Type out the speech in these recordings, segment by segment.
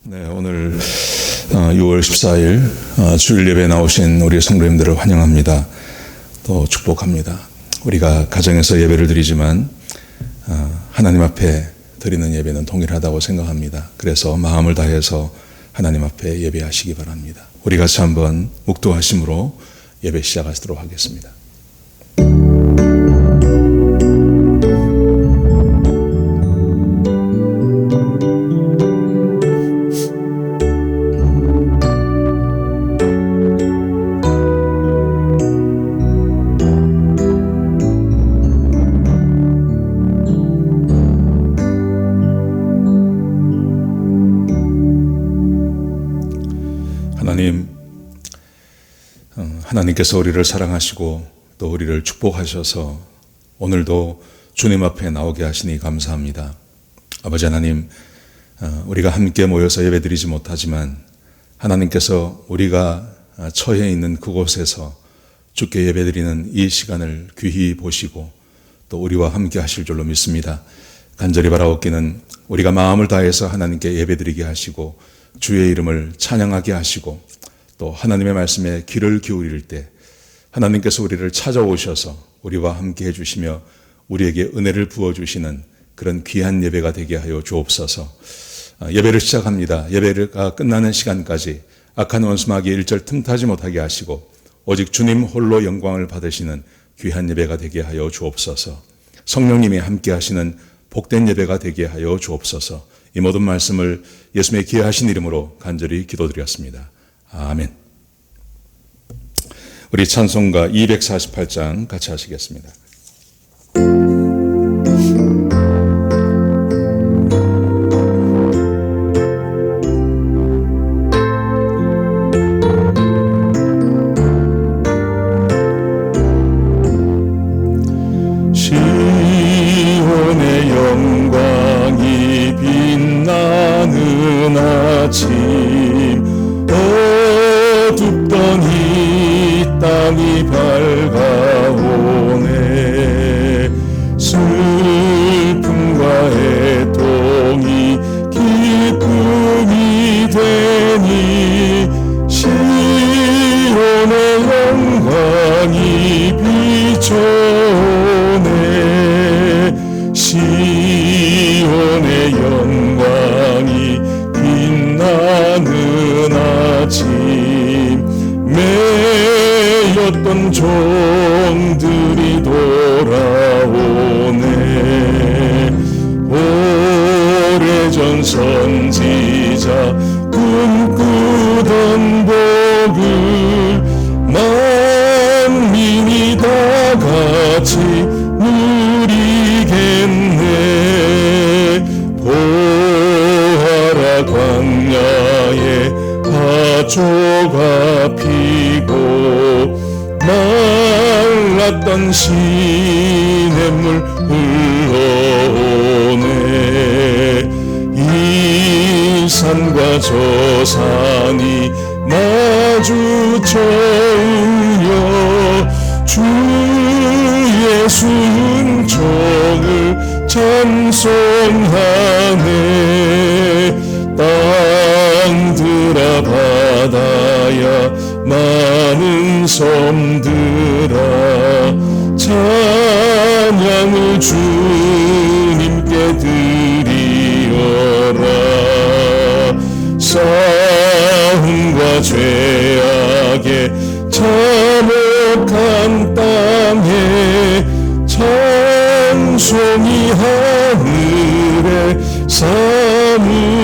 네, 오늘 6월 14일 주일 예배에 나오신 우리 성도님들을 환영합니다. 또 축복합니다. 우리가 가정에서 예배를 드리지만 하나님 앞에 드리는 예배는 동일하다고 생각합니다. 그래서 마음을 다해서 하나님 앞에 예배하시기 바랍니다. 우리 같이 한번 묵도하심으로 예배 시작하도록 하겠습니다. 하나님께서 우리를 사랑하시고 또 우리를 축복하셔서 오늘도 주님 앞에 나오게 하시니 감사합니다. 아버지 하나님, 우리가 함께 모여서 예배드리지 못하지만 하나님께서 우리가 처해 있는 그곳에서 주께 예배드리는 이 시간을 귀히 보시고 또 우리와 함께 하실 줄로 믿습니다. 간절히 바라옵기는 우리가 마음을 다해서 하나님께 예배드리게 하시고 주의 이름을 찬양하게 하시고 또 하나님의 말씀에 귀를 기울일 때 하나님께서 우리를 찾아오셔서 우리와 함께 해주시며 우리에게 은혜를 부어주시는 그런 귀한 예배가 되게 하여 주옵소서. 예배를 시작합니다. 예배가 끝나는 시간까지 악한 원수마귀 일절 틈타지 못하게 하시고 오직 주님 홀로 영광을 받으시는 귀한 예배가 되게 하여 주옵소서. 성령님이 함께 하시는 복된 예배가 되게 하여 주옵소서. 이 모든 말씀을 예수님의 귀하신 이름으로 간절히 기도드렸습니다. 아멘. 우리 찬송가 248장 같이 하시겠습니다. 시온의 영광이 빛나는 아침 어둡던 이 땅이 밝아오네. 슬픔과 애통이 기쁨이 되니 시온의 영광이 비춰오네. 시온의 영광이 빛나는 아침 매였던 종들이 돌아오네. 오래전 선지자 꿈꾸던 복을 만민이 다 같이 누리겠네. 보아라 광야에 화초가 피고 말랐던 시냇물 흘러오네. 이 산과 저 산이 마주쳐으려 주 예수 은총을 찬송하네. 땅들아 바다야 많은 섬들아 찬양을 주님께 드리어라. 싸움과 죄악에 참혹한 땅에 찬송이 하늘에 사무치네.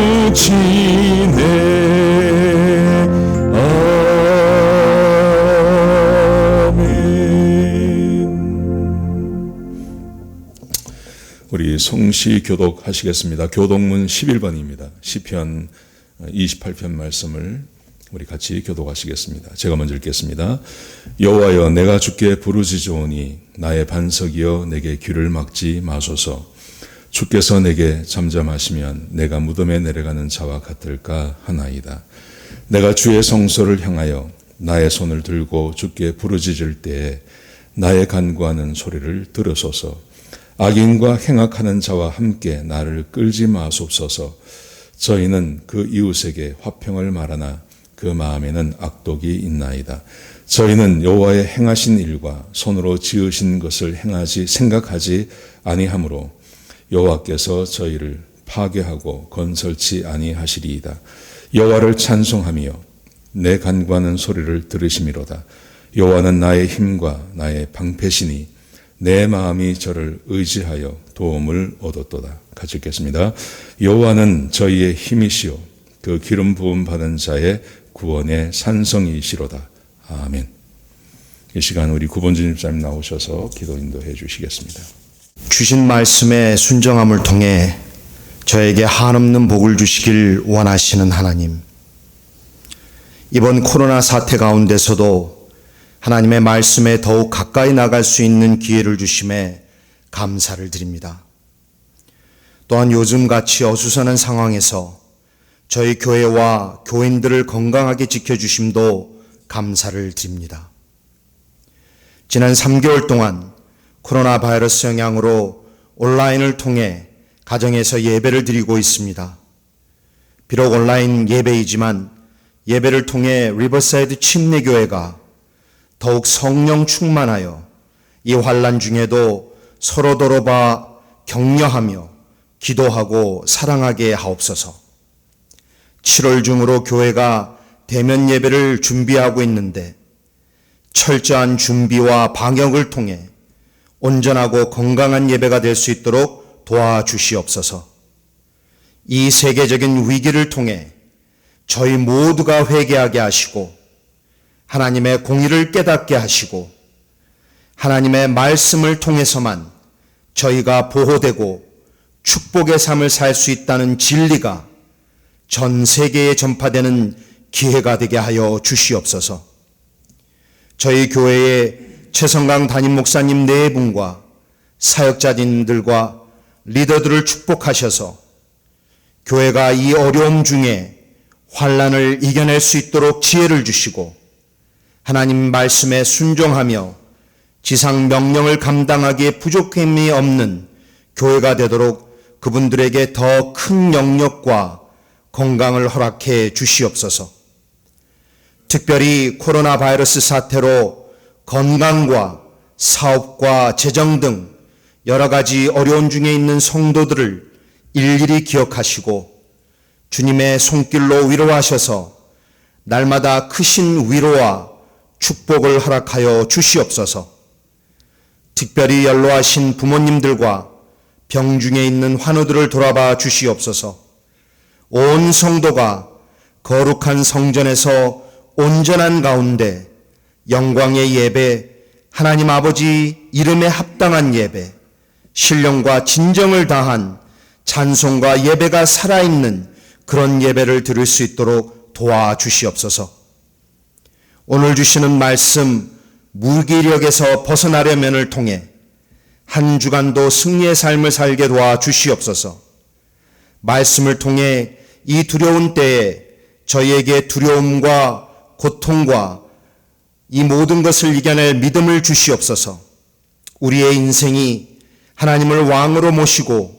우리 성시 교독하시겠습니다. 교독문 11번입니다. 시편 28편 말씀을 우리 같이 교독하시겠습니다. 제가 먼저 읽겠습니다. 여호와여, 내가 주께 부르짖으오니 나의 반석이여 내게 귀를 막지 마소서. 주께서 내게 잠잠하시면 내가 무덤에 내려가는 자와 같을까 하나이다. 내가 주의 성소를 향하여 나의 손을 들고 주께 부르짖을 때에 나의 간구하는 소리를 들으소서. 악인과 행악하는 자와 함께 나를 끌지 마소서. 저희는 그 이웃에게 화평을 말하나 그 마음에는 악독이 있나이다. 저희는 여호와의 행하신 일과 손으로 지으신 것을 생각하지 아니하므로 여호와께서 저희를 파괴하고 건설치 아니하시리이다. 여호와를 찬송하며 내 간구하는 소리를 들으시미로다. 여호와는 나의 힘과 나의 방패시니 내 마음이 저를 의지하여 도움을 얻었도다. 같이 읽겠습니다. 여호와는 저희의 힘이시오 그 기름 부음 받은 자의 구원의 산성이시로다. 아멘. 이 시간 우리 구본진 집사님 나오셔서 기도 인도해 주시겠습니다. 주신 말씀의 순정함을 통해 저에게 한없는 복을 주시길 원하시는 하나님, 이번 코로나 사태 가운데서도 하나님의 말씀에 더욱 가까이 나갈 수 있는 기회를 주심에 감사를 드립니다. 또한 요즘같이 어수선한 상황에서 저희 교회와 교인들을 건강하게 지켜주심도 감사를 드립니다. 지난 3개월 동안 코로나 바이러스 영향으로 온라인을 통해 가정에서 예배를 드리고 있습니다. 비록 온라인 예배이지만 예배를 통해 리버사이드 침례교회가 더욱 성령 충만하여 이 환난 중에도 서로 돌아봐 격려하며 기도하고 사랑하게 하옵소서. 7월 중으로 교회가 대면 예배를 준비하고 있는데 철저한 준비와 방역을 통해 온전하고 건강한 예배가 될 수 있도록 도와주시옵소서. 이 세계적인 위기를 통해 저희 모두가 회개하게 하시고 하나님의 공의를 깨닫게 하시고 하나님의 말씀을 통해서만 저희가 보호되고 축복의 삶을 살 수 있다는 진리가 전 세계에 전파되는 기회가 되게 하여 주시옵소서. 저희 교회의 최성강 담임 목사님 네 분과 사역자님들과 리더들을 축복하셔서 교회가 이 어려움 중에 환난을 이겨낼 수 있도록 지혜를 주시고 하나님 말씀에 순종하며 지상 명령을 감당하기에 부족함이 없는 교회가 되도록 그분들에게 더 큰 영역과 건강을 허락해 주시옵소서. 특별히 코로나 바이러스 사태로 건강과 사업과 재정 등 여러 가지 어려운 중에 있는 성도들을 일일이 기억하시고 주님의 손길로 위로하셔서 날마다 크신 위로와 축복을 허락하여 주시옵소서. 특별히 연로하신 부모님들과 병중에 있는 환우들을 돌아봐 주시옵소서. 온 성도가 거룩한 성전에서 온전한 가운데 영광의 예배, 하나님 아버지 이름에 합당한 예배, 신령과 진정을 다한 찬송과 예배가 살아있는 그런 예배를 드릴 수 있도록 도와주시옵소서. 오늘 주시는 말씀 무기력에서 벗어나려면을 통해 한 주간도 승리의 삶을 살게 도와주시옵소서. 말씀을 통해 이 두려운 때에 저희에게 두려움과 고통과 이 모든 것을 이겨낼 믿음을 주시옵소서. 우리의 인생이 하나님을 왕으로 모시고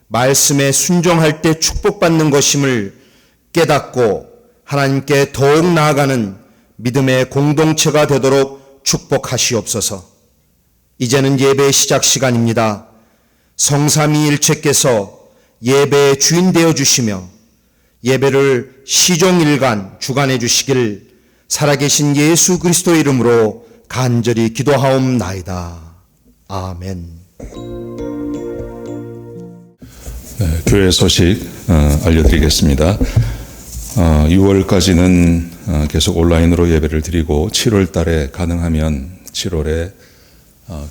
말씀에 순종할 때 축복받는 것임을 깨닫고 하나님께 더욱 나아가는 믿음의 공동체가 되도록 축복하시옵소서. 이제는 예배의 시작 시간입니다. 성삼위일체께서 예배의 주인 되어 주시며 예배를 시종일관 주관해 주시길 살아계신 예수 그리스도의 이름으로 간절히 기도하옵나이다. 아멘. 네, 교회 소식 알려드리겠습니다. 6월까지는 계속 온라인으로 예배를 드리고 7월 달에 가능하면 7월에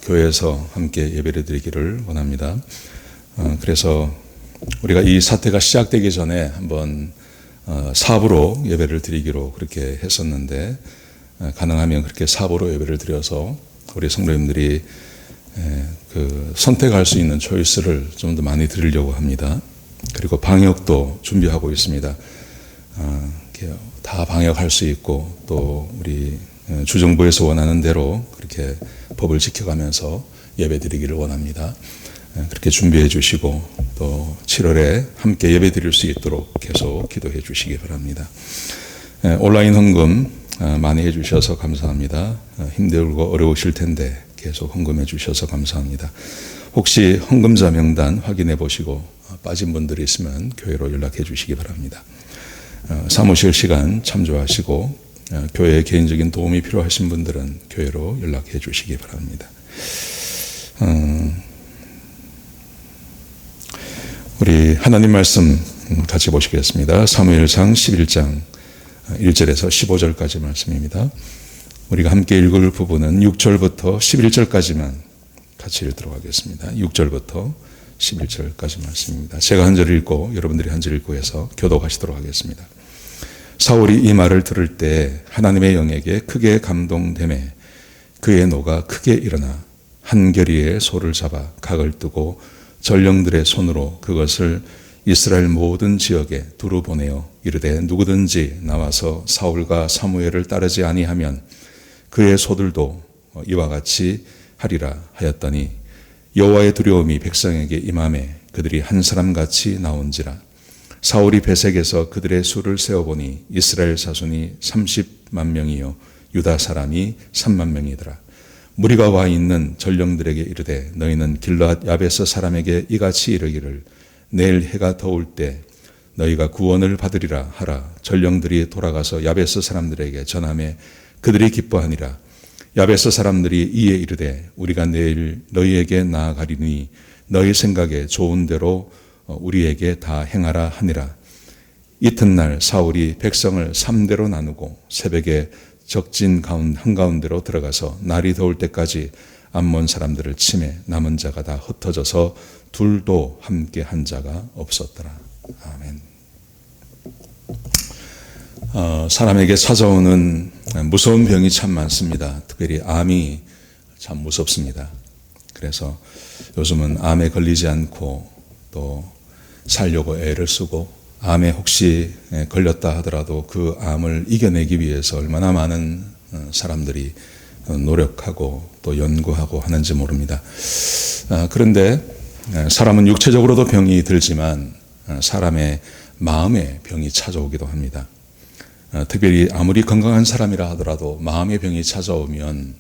교회에서 함께 예배를 드리기를 원합니다. 그래서 우리가 이 사태가 시작되기 전에 한번 사부로 예배를 드리기로 그렇게 했었는데 가능하면 그렇게 사부로 예배를 드려서 우리 성도님들이 선택할 수 있는 초이스를 좀 더 많이 드리려고 합니다. 그리고 방역도 준비하고 있습니다. 다 방역할 수 있고 또 우리 주정부에서 원하는 대로 그렇게 법을 지켜가면서 예배 드리기를 원합니다. 그렇게 준비해 주시고 또 7월에 함께 예배 드릴 수 있도록 계속 기도해 주시기 바랍니다. 온라인 헌금 많이 해 주셔서 감사합니다. 힘들고 어려우실 텐데 계속 헌금해 주셔서 감사합니다. 혹시 헌금자 명단 확인해 보시고 빠진 분들이 있으면 교회로 연락해 주시기 바랍니다. 사무실 시간 참조하시고 교회에 개인적인 도움이 필요하신 분들은 교회로 연락해 주시기 바랍니다. 우리 하나님 말씀 같이 보시겠습니다. 사무엘상 11장 1절에서 15절까지 말씀입니다. 우리가 함께 읽을 부분은 6절부터 11절까지만 같이 읽도록 하겠습니다. 6절부터 11절까지 말씀입니다. 제가 한 절 읽고 여러분들이 한 절 읽고 해서 교독하시도록 하겠습니다. 사울이 이 말을 들을 때 하나님의 영에게 크게 감동되매 그의 노가 크게 일어나 한 겨리의 소를 잡아 각을 뜨고 전령들의 손으로 그것을 이스라엘 모든 지역에 두루 보내어 이르되 누구든지 나와서 사울과 사무엘을 따르지 아니하면 그의 소들도 이와 같이 하리라 하였더니 여호와의 두려움이 백성에게 임하매 그들이 한 사람같이 나온지라. 사울이 베색에서 그들의 수를 세어보니 이스라엘 자손이 30만 명이요 유다 사람이 3만 명이더라. 무리가 와 있는 전령들에게 이르되 너희는 길르앗 야베스 사람에게 이같이 이르기를 내일 해가 더울 때 너희가 구원을 받으리라 하라. 전령들이 돌아가서 야베스 사람들에게 전하매 그들이 기뻐하니라. 야베스 사람들이 이에 이르되 우리가 내일 너희에게 나아가리니 너희 생각에 좋은 대로 우리에게 다 행하라 하니라. 이튿날 사울이 백성을 3대로 나누고 새벽에 적진 한가운데로 들어가서 날이 더울 때까지 암몬 사람들을 치매 남은 자가 다 흩어져서 둘도 함께 한 자가 없었더라. 아멘. 사람에게 찾아오는 무서운 병이 참 많습니다. 특별히 암이 참 무섭습니다. 그래서 요즘은 암에 걸리지 않고 또 살려고 애를 쓰고 암에 혹시 걸렸다 하더라도 그 암을 이겨내기 위해서 얼마나 많은 사람들이 노력하고 또 연구하고 하는지 모릅니다. 그런데 사람은 육체적으로도 병이 들지만 사람의 마음의 병이 찾아오기도 합니다. 특별히 아무리 건강한 사람이라 하더라도 마음의 병이 찾아오면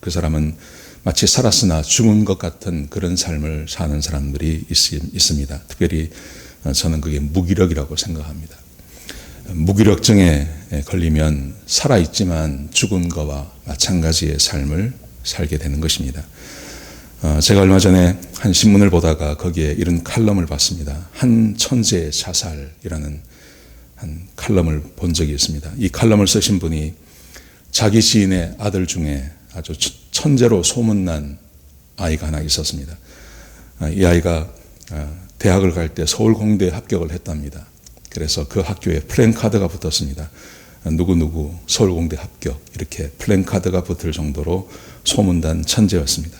그 사람은 마치 살았으나 죽은 것 같은 그런 삶을 사는 사람들이 있습니다. 특별히 저는 그게 무기력이라고 생각합니다. 무기력증에 걸리면 살아있지만 죽은 것과 마찬가지의 삶을 살게 되는 것입니다. 제가 얼마 전에 한 신문을 보다가 거기에 이런 칼럼을 봤습니다. 한 천재의 자살이라는 한 칼럼을 본 적이 있습니다. 이 칼럼을 쓰신 분이 자기 지인의 아들 중에 아주 천재로 소문난 아이가 하나 있었습니다. 이 아이가 대학을 갈 때 서울 공대에 합격을 했답니다. 그래서 그 학교에 플랜카드가 붙었습니다. 누구누구 서울공대 합격 이렇게 플랜카드가 붙을 정도로 소문난 천재였습니다.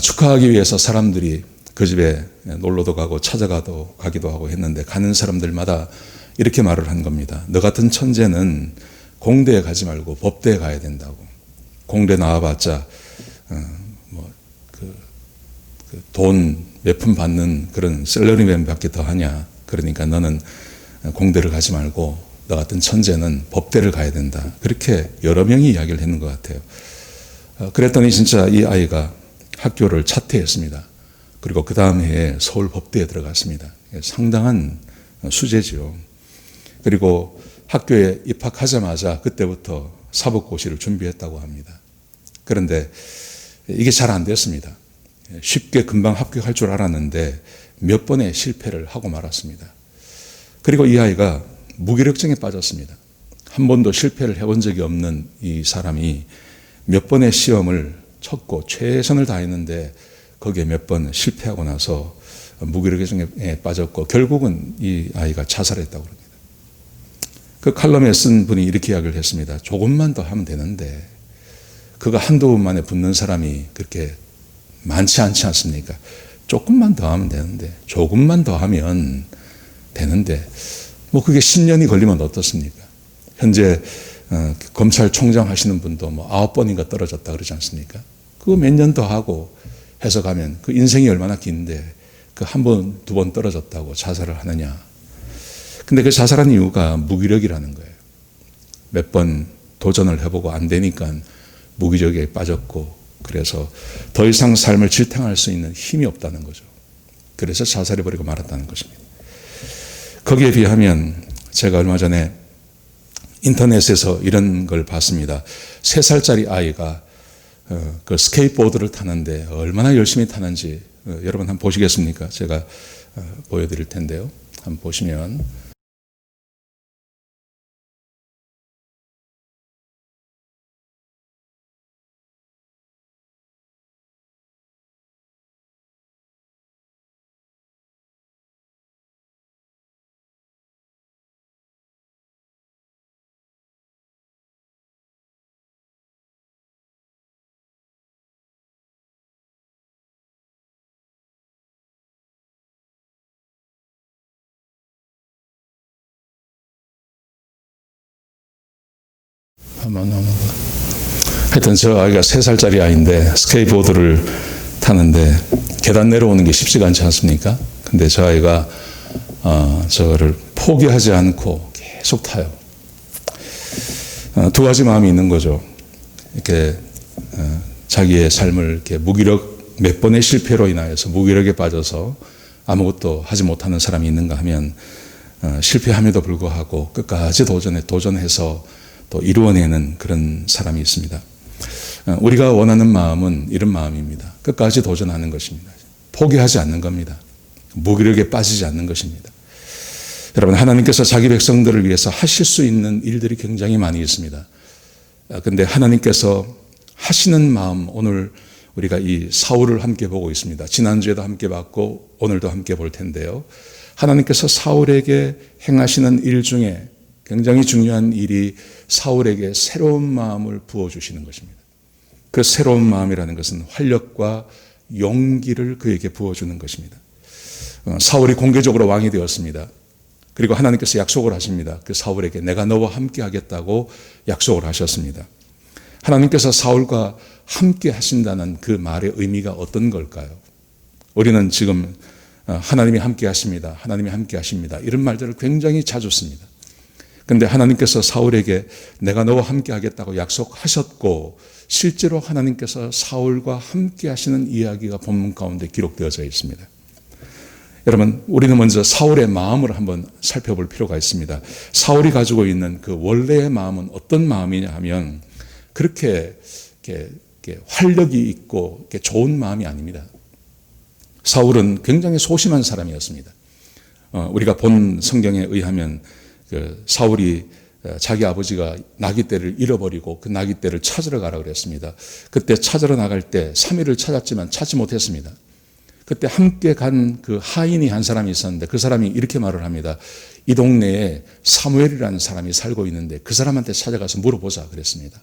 축하하기 위해서 사람들이 그 집에 놀러도 가고 찾아가도 가기도 하고 했는데 가는 사람들마다 이렇게 말을 한 겁니다. 너 같은 천재는 공대에 가지 말고 법대에 가야 된다고. 공대 나와봤자 돈 몇 푼 받는 그런 셀러리맨밖에 더 하냐. 그러니까 너는 공대를 가지 말고 너 같은 천재는 법대를 가야 된다. 그렇게 여러 명이 이야기를 했는 것 같아요. 그랬더니 진짜 이 아이가 학교를 차퇴했습니다. 그리고 그 다음 해에 서울 법대에 들어갔습니다. 상당한 수재죠. 그리고 학교에 입학하자마자 그때부터 사법고시를 준비했다고 합니다. 그런데 이게 잘 안 됐습니다. 쉽게 금방 합격할 줄 알았는데 몇 번의 실패를 하고 말았습니다. 그리고 이 아이가 무기력증에 빠졌습니다. 한 번도 실패를 해본 적이 없는 이 사람이 몇 번의 시험을 쳤고 최선을 다했는데 거기에 몇 번 실패하고 나서 무기력증에 빠졌고 결국은 이 아이가 자살했다고 합니다. 그 칼럼에 쓴 분이 이렇게 이야기를 했습니다. 조금만 더 하면 되는데 그가 한두 번 만에 붙는 사람이 그렇게 많지 않지 않습니까? 조금만 더 하면 되는데 조금만 더 하면 되는데 뭐 그게 10년이 걸리면 어떻습니까? 현재 검찰총장 하시는 분도 뭐 9번인가 떨어졌다 그러지 않습니까? 그거 몇 년 더 하고 해석하면 그 인생이 얼마나 긴데 그 한 번, 두 번 떨어졌다고 자살을 하느냐. 근데 그 자살한 이유가 무기력이라는 거예요. 몇 번 도전을 해보고 안 되니까 무기력에 빠졌고, 그래서 더 이상 삶을 지탱할 수 있는 힘이 없다는 거죠. 그래서 자살해버리고 말았다는 것입니다. 거기에 비하면 제가 얼마 전에 인터넷에서 이런 걸 봤습니다. 3살짜리 아이가 그 스케이트보드를 타는데 얼마나 열심히 타는지 여러분 한번 보시겠습니까? 제가 보여드릴 텐데요. 한번 보시면 하여튼 저 아이가 3살짜리 아이인데 스케이트보드를 타는데 계단 내려오는 게 쉽지가 않지 않습니까? 근데 저 아이가 저거를 포기하지 않고 계속 타요. 두 가지 마음이 있는 거죠. 이렇게 자기의 삶을 이렇게 무기력, 몇 번의 실패로 인하여서 무기력에 빠져서 아무것도 하지 못하는 사람이 있는가 하면 실패함에도 불구하고 끝까지 도전해서 또 이루어내는 그런 사람이 있습니다. 우리가 원하는 마음은 이런 마음입니다. 끝까지 도전하는 것입니다. 포기하지 않는 겁니다. 무기력에 빠지지 않는 것입니다. 여러분, 하나님께서 자기 백성들을 위해서 하실 수 있는 일들이 굉장히 많이 있습니다. 그런데 하나님께서 하시는 마음, 오늘 우리가 이 사울을 함께 보고 있습니다. 지난주에도 함께 봤고 오늘도 함께 볼 텐데요. 하나님께서 사울에게 행하시는 일 중에 굉장히 중요한 일이 사울에게 새로운 마음을 부어주시는 것입니다. 그 새로운 마음이라는 것은 활력과 용기를 그에게 부어주는 것입니다. 사울이 공개적으로 왕이 되었습니다. 그리고 하나님께서 약속을 하십니다. 그 사울에게 내가 너와 함께 하겠다고 약속을 하셨습니다. 하나님께서 사울과 함께 하신다는 그 말의 의미가 어떤 걸까요? 우리는 지금 하나님이 함께 하십니다. 하나님이 함께 하십니다. 이런 말들을 굉장히 자주 씁니다. 그런데 하나님께서 사울에게 내가 너와 함께 하겠다고 약속하셨고 실제로 하나님께서 사울과 함께 하시는 이야기가 본문 가운데 기록되어져 있습니다. 여러분, 우리는 먼저 사울의 마음을 한번 살펴볼 필요가 있습니다. 사울이 가지고 있는 그 원래의 마음은 어떤 마음이냐 하면 그렇게 활력이 있고 이렇게 좋은 마음이 아닙니다. 사울은 굉장히 소심한 사람이었습니다. 우리가 본 성경에 의하면 그 사울이 자기 아버지가 나귀떼를 잃어버리고 그 나귀떼를 찾으러 가라 그랬습니다. 그때 찾으러 나갈 때 3일을 찾았지만 찾지 못했습니다. 그때 함께 간 그 하인이 한 사람이 있었는데 그 사람이 이렇게 말을 합니다. 이 동네에 사무엘이라는 사람이 살고 있는데 그 사람한테 찾아가서 물어보자 그랬습니다.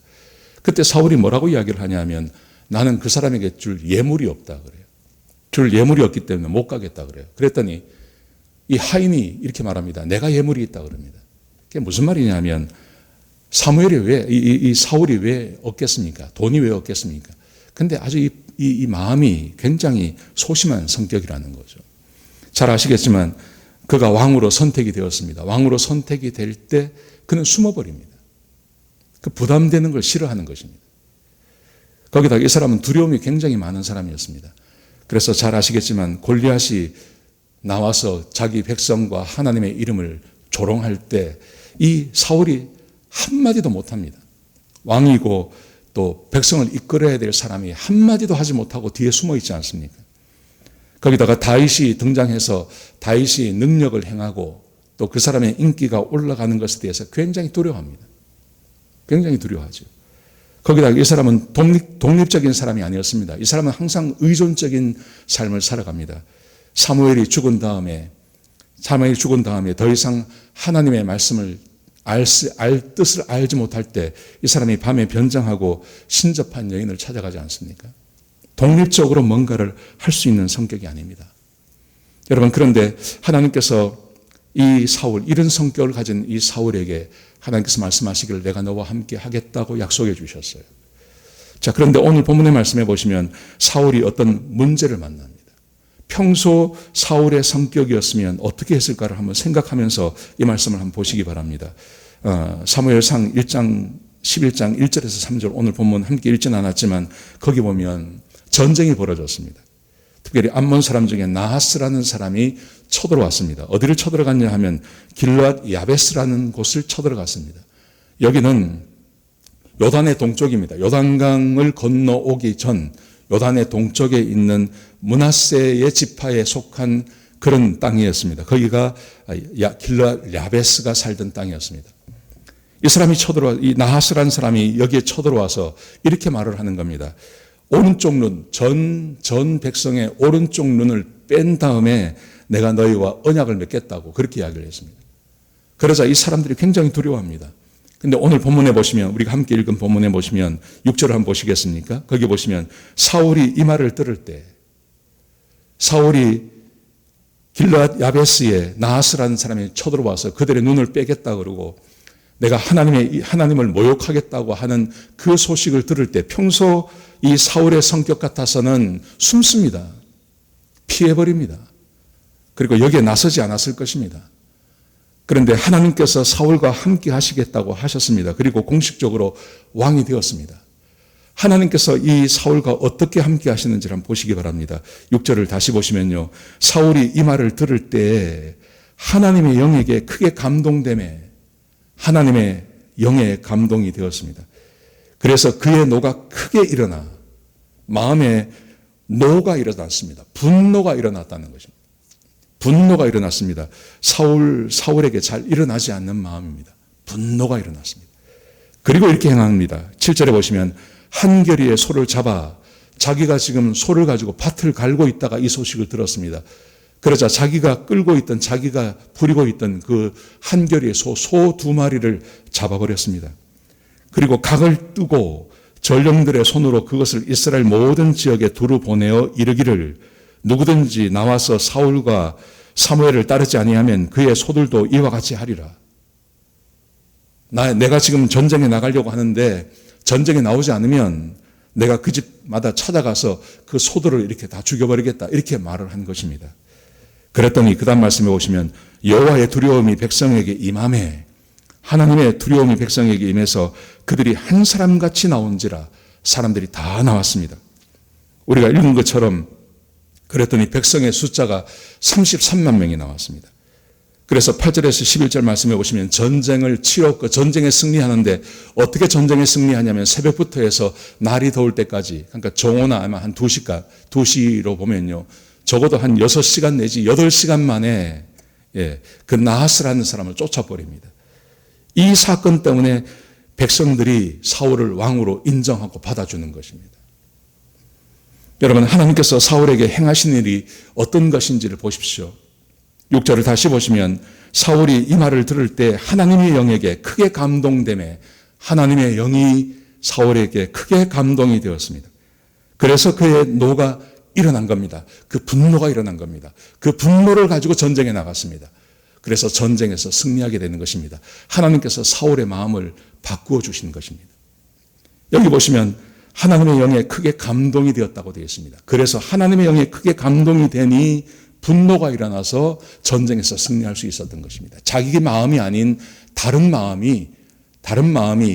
그때 사울이 뭐라고 이야기를 하냐면 나는 그 사람에게 줄 예물이 없다 그래요. 줄 예물이 없기 때문에 못 가겠다 그래요. 그랬더니 이 하인이 이렇게 말합니다. 내가 예물이 있다 그럽니다. 그게 무슨 말이냐면 사무엘이 이 사울이 왜 없겠습니까? 돈이 왜 없겠습니까? 근데 아주 이 마음이 굉장히 소심한 성격이라는 거죠. 잘 아시겠지만 그가 왕으로 선택이 되었습니다. 왕으로 선택이 될 때 그는 숨어버립니다. 그 부담되는 걸 싫어하는 것입니다. 거기다가 이 사람은 두려움이 굉장히 많은 사람이었습니다. 그래서 잘 아시겠지만 골리앗이 나와서 자기 백성과 하나님의 이름을 조롱할 때 이 사울이 한마디도 못합니다. 왕이고 또 백성을 이끌어야 될 사람이 한마디도 하지 못하고 뒤에 숨어 있지 않습니까? 거기다가 다윗이 등장해서 다윗이 능력을 행하고 또 그 사람의 인기가 올라가는 것에 대해서 굉장히 두려워합니다. 굉장히 두려워하죠. 거기다가 이 사람은 독립적인 사람이 아니었습니다. 이 사람은 항상 의존적인 삶을 살아갑니다. 사무엘이 죽은 다음에 더 이상 하나님의 말씀을 알 뜻을 알지 못할 때 이 사람이 밤에 변장하고 신접한 여인을 찾아가지 않습니까? 독립적으로 뭔가를 할 수 있는 성격이 아닙니다. 여러분, 그런데 하나님께서 이 사울, 이런 성격을 가진 이 사울에게 하나님께서 말씀하시기를 내가 너와 함께 하겠다고 약속해 주셨어요. 자, 그런데 오늘 본문의 말씀해 보시면 사울이 어떤 문제를 만납니다. 평소 사울의 성격이었으면 어떻게 했을까를 한번 생각하면서 이 말씀을 한번 보시기 바랍니다. 사무엘상 1장 11장 1절에서 3절 오늘 본문 함께 읽지는 않았지만 거기 보면 전쟁이 벌어졌습니다. 특별히 암몬 사람 중에 나하스라는 사람이 쳐들어왔습니다. 어디를 쳐들어갔냐 하면 길르앗 야베스라는 곳을 쳐들어갔습니다. 여기는 요단의 동쪽입니다. 요단강을 건너오기 전 요단의 동쪽에 있는 므낫세의 지파에 속한 그런 땅이었습니다. 거기가 길르앗 야베스가 살던 땅이었습니다. 이 사람이 이 나하스라는 사람이 여기에 쳐들어와서 이렇게 말을 하는 겁니다. 오른쪽 눈, 전 백성의 오른쪽 눈을 뺀 다음에 내가 너희와 언약을 맺겠다고 그렇게 이야기를 했습니다. 그러자 이 사람들이 굉장히 두려워합니다. 근데 오늘 본문에 보시면, 우리가 함께 읽은 본문에 보시면 6절을 한번 보시겠습니까? 거기 보시면 사울이 이 말을 들을 때, 사울이 길르앗 야베스에 나하스라는 사람이 쳐들어와서 그들의 눈을 빼겠다 그러고 내가 하나님을 모욕하겠다고 하는 그 소식을 들을 때 평소 이 사울의 성격 같아서는 숨습니다. 피해버립니다. 그리고 여기에 나서지 않았을 것입니다. 그런데 하나님께서 사울과 함께 하시겠다고 하셨습니다. 그리고 공식적으로 왕이 되었습니다. 하나님께서 이 사울과 어떻게 함께 하시는지를 한번 보시기 바랍니다. 6절을 다시 보시면요. 사울이 이 말을 들을 때 하나님의 영에게 크게 감동되매 하나님의 영에 감동이 되었습니다. 그래서 그의 노가 크게 일어나 마음에 노가 일어났습니다. 분노가 일어났다는 것입니다. 분노가 일어났습니다. 사울에게 잘 일어나지 않는 마음입니다. 분노가 일어났습니다. 그리고 이렇게 행합니다. 7절에 보시면 한겨리의 소를 잡아 자기가 지금 소를 가지고 밭을 갈고 있다가 이 소식을 들었습니다. 그러자 자기가 부리고 있던 그 한겨리의 소 2마리를 잡아버렸습니다. 그리고 각을 뜨고 전령들의 손으로 그것을 이스라엘 모든 지역에 두루 보내어 이르기를 누구든지 나와서 사울과 사무엘을 따르지 아니하면 그의 소들도 이와 같이 하리라. 내가 지금 전쟁에 나가려고 하는데 전쟁에 나오지 않으면 내가 그 집마다 찾아가서 그 소들을 이렇게 다 죽여버리겠다. 이렇게 말을 한 것입니다. 그랬더니 그 다음 말씀에 보시면 여호와의 두려움이 백성에게 임하매 하나님의 두려움이 백성에게 임해서 그들이 한 사람같이 나온지라 사람들이 다 나왔습니다. 우리가 읽은 것처럼 그랬더니 백성의 숫자가 33만 명이 나왔습니다. 그래서 8절에서 11절 말씀해 보시면 전쟁을 치렀고 전쟁에 승리하는데 어떻게 전쟁에 승리하냐면 새벽부터 해서 날이 더울 때까지, 그러니까 정오나 아마 한 2시로 보면요. 적어도 한 6시간 내지 8시간 만에 그 나하스라는 사람을 쫓아버립니다. 이 사건 때문에 백성들이 사울을 왕으로 인정하고 받아주는 것입니다. 여러분, 하나님께서 사울에게 행하신 일이 어떤 것인지를 보십시오. 6절을 다시 보시면 사울이 이 말을 들을 때 하나님의 영에게 크게 감동되매 하나님의 영이 사울에게 크게 감동이 되었습니다. 그래서 그의 노가 일어난 겁니다. 그 분노가 일어난 겁니다. 그 분노를 가지고 전쟁에 나갔습니다. 그래서 전쟁에서 승리하게 되는 것입니다. 하나님께서 사울의 마음을 바꾸어 주신 것입니다. 여기 보시면 하나님의 영에 크게 감동이 되었다고 되어 있습니다. 그래서 하나님의 영에 크게 감동이 되니 분노가 일어나서 전쟁에서 승리할 수 있었던 것입니다. 자기 마음이 아닌 다른 마음이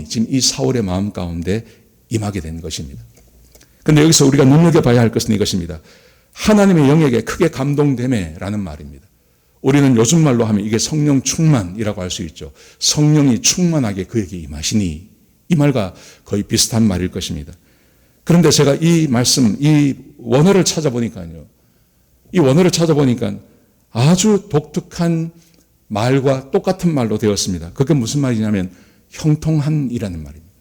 지금 이 사울의 마음 가운데 임하게 된 것입니다. 그런데 여기서 우리가 눈여겨봐야 할 것은 이것입니다. 하나님의 영에게 크게 감동되매라는 말입니다. 우리는 요즘 말로 하면 이게 성령 충만이라고 할 수 있죠. 성령이 충만하게 그에게 임하시니, 이 말과 거의 비슷한 말일 것입니다. 그런데 제가 이 말씀, 이 원어를 찾아보니까요. 이 원어를 찾아보니까 아주 독특한 말과 똑같은 말로 되었습니다. 그게 무슨 말이냐면 형통한이라는 말입니다.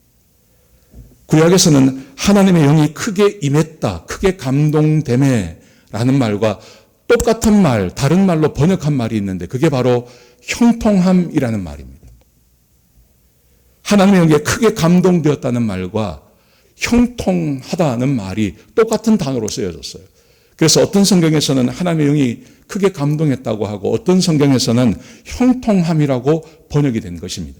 구약에서는 하나님의 영이 크게 임했다, 크게 감동되매라는 말과 똑같은 말, 다른 말로 번역한 말이 있는데 그게 바로 형통함이라는 말입니다. 하나님의 영에 크게 감동되었다는 말과 형통하다는 말이 똑같은 단어로 쓰여졌어요. 그래서 어떤 성경에서는 하나님의 영이 크게 감동했다고 하고 어떤 성경에서는 형통함이라고 번역이 된 것입니다.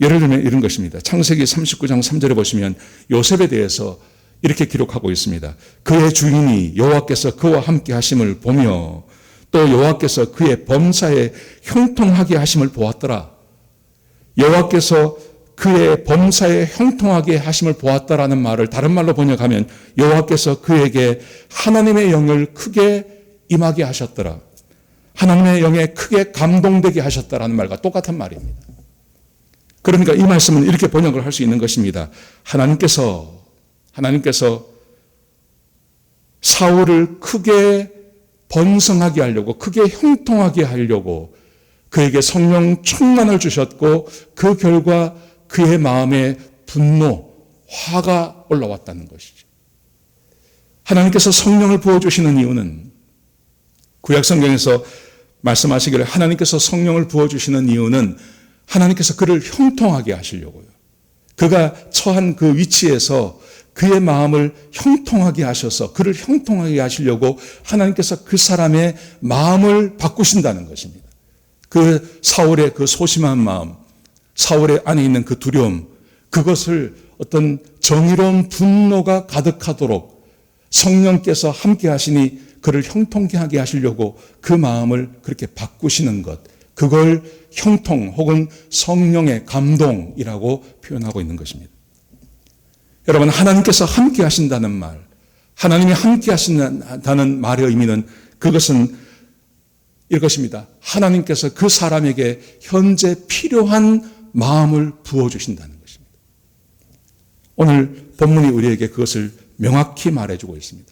예를 들면 이런 것입니다. 창세기 39장 3절에 보시면 요셉에 대해서 이렇게 기록하고 있습니다. 그의 주인이 여호와께서 그와 함께 하심을 보며 또 여호와께서 그의 범사에 형통하게 하심을 보았더라. 여호와께서 그의 범사에 형통하게 하심을 보았다라는 말을 다른 말로 번역하면 여호와께서 그에게 하나님의 영을 크게 임하게 하셨더라. 하나님의 영에 크게 감동되게 하셨다라는 말과 똑같은 말입니다. 그러니까 이 말씀은 이렇게 번역을 할 수 있는 것입니다. 하나님께서 사울을 크게 번성하게 하려고, 크게 형통하게 하려고 그에게 성령 충만을 주셨고 그 결과 그의 마음에 분노, 화가 올라왔다는 것이죠. 하나님께서 성령을 부어주시는 이유는, 구약성경에서 말씀하시기를 하나님께서 성령을 부어주시는 이유는 하나님께서 그를 형통하게 하시려고요. 그가 처한 그 위치에서 그의 마음을 형통하게 하셔서 그를 형통하게 하시려고 하나님께서 그 사람의 마음을 바꾸신다는 것입니다. 그 사울의 그 소심한 마음, 사울의 안에 있는 그 두려움, 그것을 어떤 정의로운 분노가 가득하도록 성령께서 함께 하시니 그를 형통하게 하시려고 그 마음을 그렇게 바꾸시는 것, 그걸 형통 혹은 성령의 감동이라고 표현하고 있는 것입니다. 여러분, 하나님께서 함께 하신다는 말, 하나님이 함께 하신다는 말의 의미는 그것은 이것입니다. 하나님께서 그 사람에게 현재 필요한 마음을 부어주신다는 것입니다. 오늘 본문이 우리에게 그것을 명확히 말해주고 있습니다.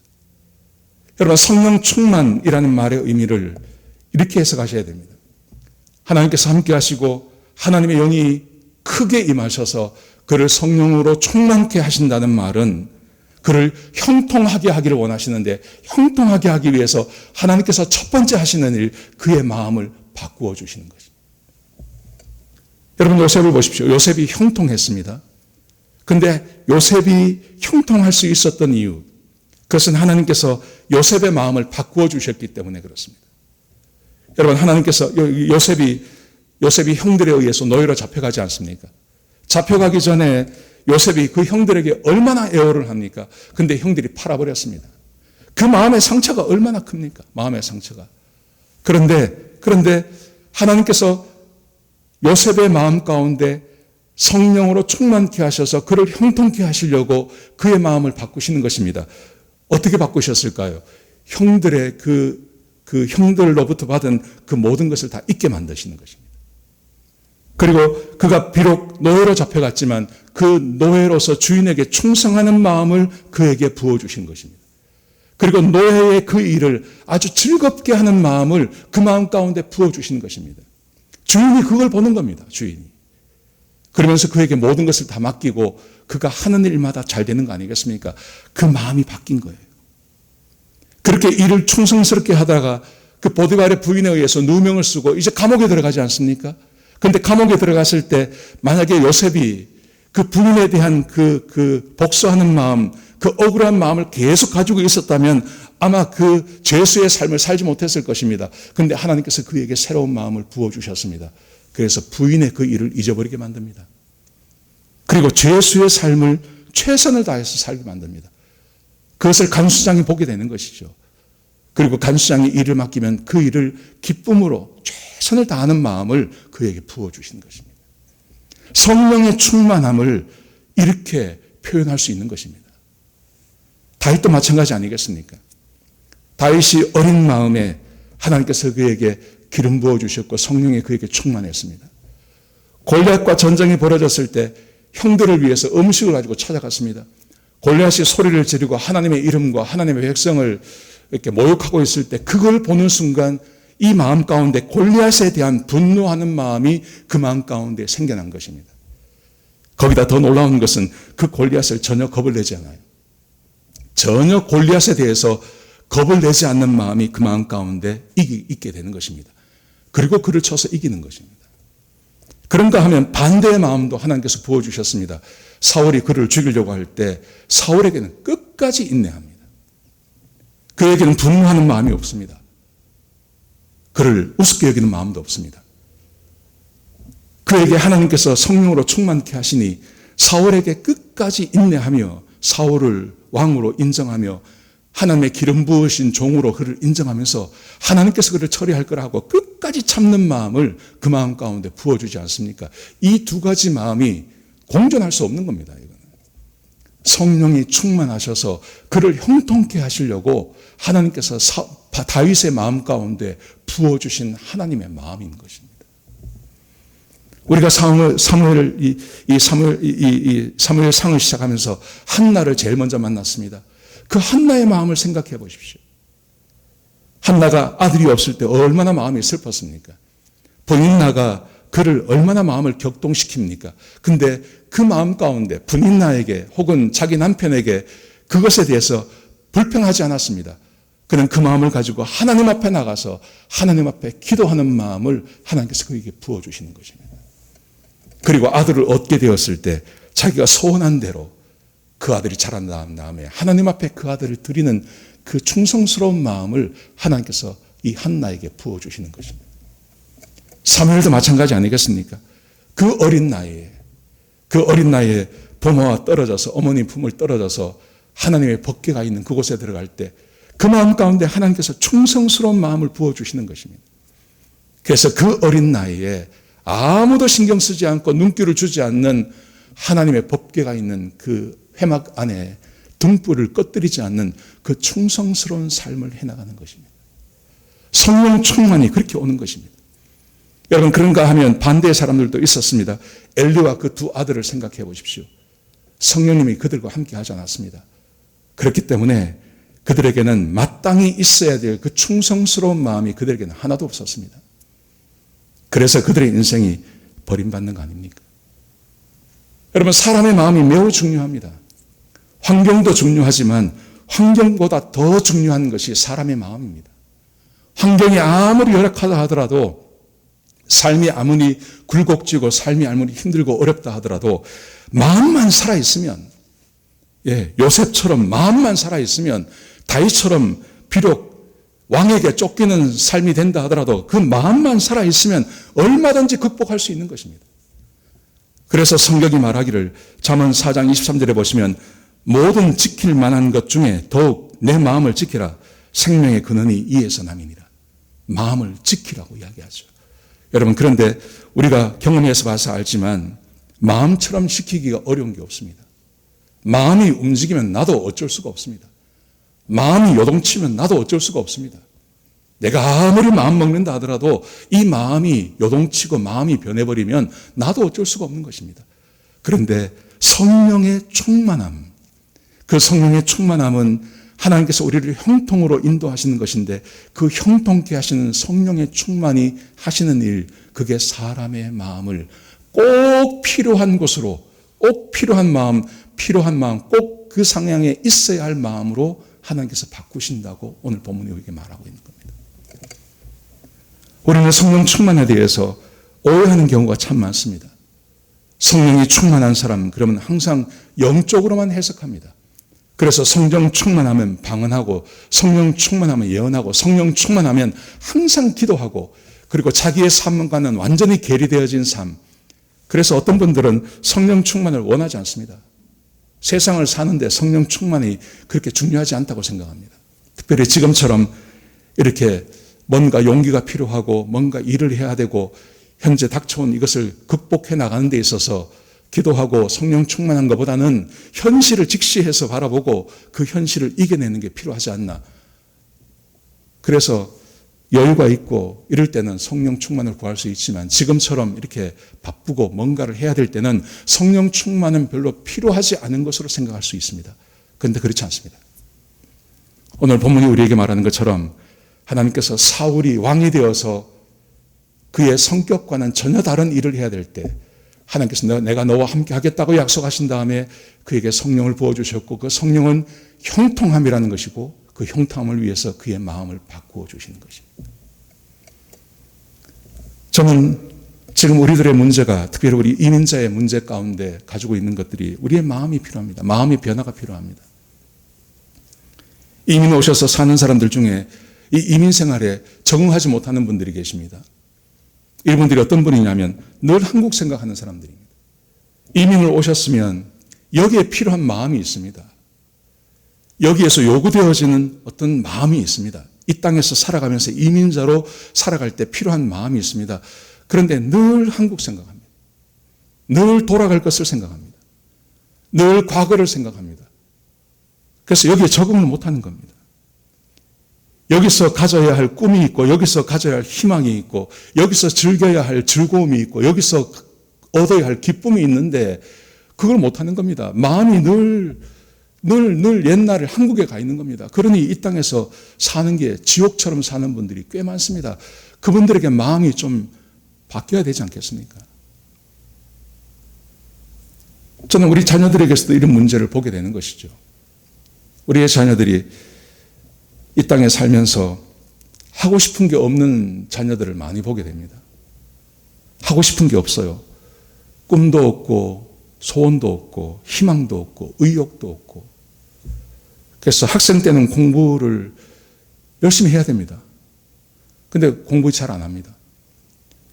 여러분, 성령 충만이라는 말의 의미를 이렇게 해석하셔야 됩니다. 하나님께서 함께 하시고 하나님의 영이 크게 임하셔서 그를 성령으로 충만케 하신다는 말은 그를 형통하게 하기를 원하시는데, 형통하게 하기 위해서 하나님께서 첫 번째 하시는 일, 그의 마음을 바꾸어 주시는 것입니다. 여러분, 요셉을 보십시오. 요셉이 형통했습니다. 근데 요셉이 형통할 수 있었던 이유, 그것은 하나님께서 요셉의 마음을 바꾸어 주셨기 때문에 그렇습니다. 여러분, 하나님께서 요셉이 형들에 의해서 노예로 잡혀가지 않습니까? 잡혀가기 전에 요셉이 그 형들에게 얼마나 애호를 합니까? 근데 형들이 팔아버렸습니다. 그 마음의 상처가 얼마나 큽니까? 마음의 상처가. 그런데 하나님께서 요셉의 마음 가운데 성령으로 충만케 하셔서 그를 형통케 하시려고 그의 마음을 바꾸시는 것입니다. 어떻게 바꾸셨을까요? 형들의 그 형들로부터 받은 그 모든 것을 다 잊게 만드시는 것입니다. 그리고 그가 비록 노예로 잡혀갔지만 그 노예로서 주인에게 충성하는 마음을 그에게 부어주신 것입니다. 그리고 노예의 그 일을 아주 즐겁게 하는 마음을 그 마음 가운데 부어주신 것입니다. 주인이 그걸 보는 겁니다. 주인이. 그러면서 그에게 모든 것을 다 맡기고 그가 하는 일마다 잘 되는 거 아니겠습니까? 그 마음이 바뀐 거예요. 그렇게 일을 충성스럽게 하다가 그 보디발의 부인에 의해서 누명을 쓰고 이제 감옥에 들어가지 않습니까? 그런데 감옥에 들어갔을 때 만약에 요셉이 그 부인에 대한 그 복수하는 마음, 그 억울한 마음을 계속 가지고 있었다면 아마 그 죄수의 삶을 살지 못했을 것입니다. 그런데 하나님께서 그에게 새로운 마음을 부어주셨습니다. 그래서 부인의 그 일을 잊어버리게 만듭니다. 그리고 죄수의 삶을 최선을 다해서 살게 만듭니다. 그것을 간수장이 보게 되는 것이죠. 그리고 간수장이 일을 맡기면 그 일을 기쁨으로 최선을 다하는 마음을 그에게 부어주시는 것입니다. 성령의 충만함을 이렇게 표현할 수 있는 것입니다. 다윗도 마찬가지 아니겠습니까? 다윗이 어린 마음에 하나님께서 그에게 기름 부어주셨고 성령이 그에게 충만했습니다. 골리앗과 전쟁이 벌어졌을 때 형들을 위해서 음식을 가지고 찾아갔습니다. 골리앗이 소리를 지르고 하나님의 이름과 하나님의 백성을 이렇게 모욕하고 있을 때 그걸 보는 순간 이 마음 가운데 골리앗에 대한 분노하는 마음이 그 마음 가운데 생겨난 것입니다. 거기다 더 놀라운 것은 그 골리앗을 전혀 겁을 내지 않아요. 전혀 골리앗에 대해서 겁을 내지 않는 마음이 그 마음 가운데 있게 되는 것입니다. 그리고 그를 쳐서 이기는 것입니다. 그런가 하면 반대의 마음도 하나님께서 부어주셨습니다. 사울이 그를 죽이려고 할 때 사울에게는 끝까지 인내합니다. 그에게는 분노하는 마음이 없습니다. 그를 우습게 여기는 마음도 없습니다. 그에게 하나님께서 성령으로 충만케 하시니 사울에게 끝까지 인내하며 사울을 왕으로 인정하며 하나님의 기름 부으신 종으로 그를 인정하면서 하나님께서 그를 처리할 거라고 끝까지 참는 마음을 그 마음 가운데 부어주지 않습니까? 이 두 가지 마음이 공존할 수 없는 겁니다. 이거는. 성령이 충만하셔서 그를 형통케 하시려고 하나님께서 다윗의 마음 가운데 부어주신 하나님의 마음인 것입니다. 우리가 사무엘 상을 시작하면서 한나를 제일 먼저 만났습니다. 그 한나의 마음을 생각해 보십시오. 한나가 아들이 없을 때 얼마나 마음이 슬펐습니까? 분인나가 그를 얼마나 마음을 격동시킵니까? 근데 그 마음 가운데 분인나에게 혹은 자기 남편에게 그것에 대해서 불평하지 않았습니다. 그는 그 마음을 가지고 하나님 앞에 나가서 하나님 앞에 기도하는 마음을 하나님께서 그에게 부어주시는 것입니다. 그리고 아들을 얻게 되었을 때 자기가 소원한 대로 그 아들이 자란 다음에 하나님 앞에 그 아들을 드리는 그 충성스러운 마음을 하나님께서 이 한나에게 부어주시는 것입니다. 사무엘도 마찬가지 아니겠습니까? 그 어린 나이에 부모와 떨어져서 어머니 품을 떨어져서 하나님의 법궤가 있는 그곳에 들어갈 때 그 마음 가운데 하나님께서 충성스러운 마음을 부어주시는 것입니다. 그래서 그 어린 나이에 아무도 신경 쓰지 않고 눈길을 주지 않는 하나님의 법궤가 있는 그 회막 안에 등불을 꺼뜨리지 않는 그 충성스러운 삶을 해나가는 것입니다. 성령 충만이 그렇게 오는 것입니다. 여러분, 그런가 하면 반대의 사람들도 있었습니다. 엘리와 그 두 아들을 생각해 보십시오. 성령님이 그들과 함께 하지 않았습니다. 그렇기 때문에 그들에게는 마땅히 있어야 될 그 충성스러운 마음이 그들에게는 하나도 없었습니다. 그래서 그들의 인생이 버림받는 거 아닙니까? 여러분, 사람의 마음이 매우 중요합니다. 환경도 중요하지만 환경보다 더 중요한 것이 사람의 마음입니다. 환경이 아무리 열악하다 하더라도, 삶이 아무리 굴곡지고 삶이 아무리 힘들고 어렵다 하더라도 마음만 살아있으면, 요셉처럼 마음만 살아있으면, 다윗처럼 비록 왕에게 쫓기는 삶이 된다 하더라도 그 마음만 살아있으면 얼마든지 극복할 수 있는 것입니다. 그래서 성경이 말하기를 잠언 4장 23절에 보시면 모든 지킬 만한 것 중에 더욱 내 마음을 지키라. 생명의 근원이 이에서 남이니라. 마음을 지키라고 이야기하죠. 여러분, 그런데 우리가 경험해서 봐서 알지만 마음처럼 지키기가 어려운 게 없습니다. 마음이 움직이면 나도 어쩔 수가 없습니다. 마음이 요동치면 나도 어쩔 수가 없습니다. 내가 아무리 마음 먹는다 하더라도 이 마음이 요동치고 마음이 변해버리면 나도 어쩔 수가 없는 것입니다. 그런데 성령의 충만함, 그 성령의 충만함은 하나님께서 우리를 형통으로 인도하시는 것인데 그 형통케 하시는 성령의 충만이 하시는 일, 그게 사람의 마음을 꼭 필요한 곳으로, 꼭 필요한 마음, 꼭 그 상향에 있어야 할 마음으로 하나님께서 바꾸신다고 오늘 본문이 우리에게 말하고 있는 겁니다. 우리는 성령 충만에 대해서 오해하는 경우가 참 많습니다. 성령이 충만한 사람, 그러면 항상 영적으로만 해석합니다. 그래서 성령 충만하면 방언하고, 성령 충만하면 예언하고, 성령 충만하면 항상 기도하고, 그리고 자기의 삶과는 완전히 괴리되어진 삶. 그래서 어떤 분들은 성령 충만을 원하지 않습니다. 세상을 사는데 성령 충만이 그렇게 중요하지 않다고 생각합니다. 특별히 지금처럼 이렇게 뭔가 용기가 필요하고 뭔가 일을 해야 되고 현재 닥쳐온 이것을 극복해 나가는 데 있어서 기도하고 성령 충만한 것보다는 현실을 직시해서 바라보고 그 현실을 이겨내는 게 필요하지 않나. 그래서 여유가 있고 이럴 때는 성령 충만을 구할 수 있지만 지금처럼 이렇게 바쁘고 뭔가를 해야 될 때는 성령 충만은 별로 필요하지 않은 것으로 생각할 수 있습니다. 그런데 그렇지 않습니다. 오늘 본문이 우리에게 말하는 것처럼 하나님께서 사울이 왕이 되어서 그의 성격과는 전혀 다른 일을 해야 될 때 하나님께서 내가 너와 함께 하겠다고 약속하신 다음에 그에게 성령을 부어주셨고 그 성령은 형통함이라는 것이고 그 형통함을 위해서 그의 마음을 바꾸어 주시는 것입니다. 저는 지금 우리들의 문제가 특별히 우리 이민자의 문제 가운데 가지고 있는 것들이 우리의 마음이 필요합니다. 마음의 변화가 필요합니다. 이민 오셔서 사는 사람들 중에 이 이민 생활에 적응하지 못하는 분들이 계십니다. 이분들이 어떤 분이냐면 늘 한국 생각하는 사람들입니다. 이민을 오셨으면 여기에 필요한 마음이 있습니다. 여기에서 요구되어지는 어떤 마음이 있습니다. 이 땅에서 살아가면서 이민자로 살아갈 때 필요한 마음이 있습니다. 그런데 늘 한국 생각합니다. 늘 돌아갈 것을 생각합니다. 늘 과거를 생각합니다. 그래서 여기에 적응을 못하는 겁니다. 여기서 가져야 할 꿈이 있고, 여기서 가져야 할 희망이 있고, 여기서 즐겨야 할 즐거움이 있고, 여기서 얻어야 할 기쁨이 있는데 그걸 못하는 겁니다. 마음이 늘 옛날에 한국에 가 있는 겁니다. 그러니 이 땅에서 사는 게 지옥처럼 사는 분들이 꽤 많습니다. 그분들에게 마음이 좀 바뀌어야 되지 않겠습니까? 저는 우리 자녀들에게서도 이런 문제를 보게 되는 것이죠. 우리의 자녀들이 이 땅에 살면서 하고 싶은 게 없는 자녀들을 많이 보게 됩니다. 하고 싶은 게 없어요. 꿈도 없고 소원도 없고 희망도 없고 의욕도 없고. 그래서 학생 때는 공부를 열심히 해야 됩니다. 근데 공부 잘 안 합니다.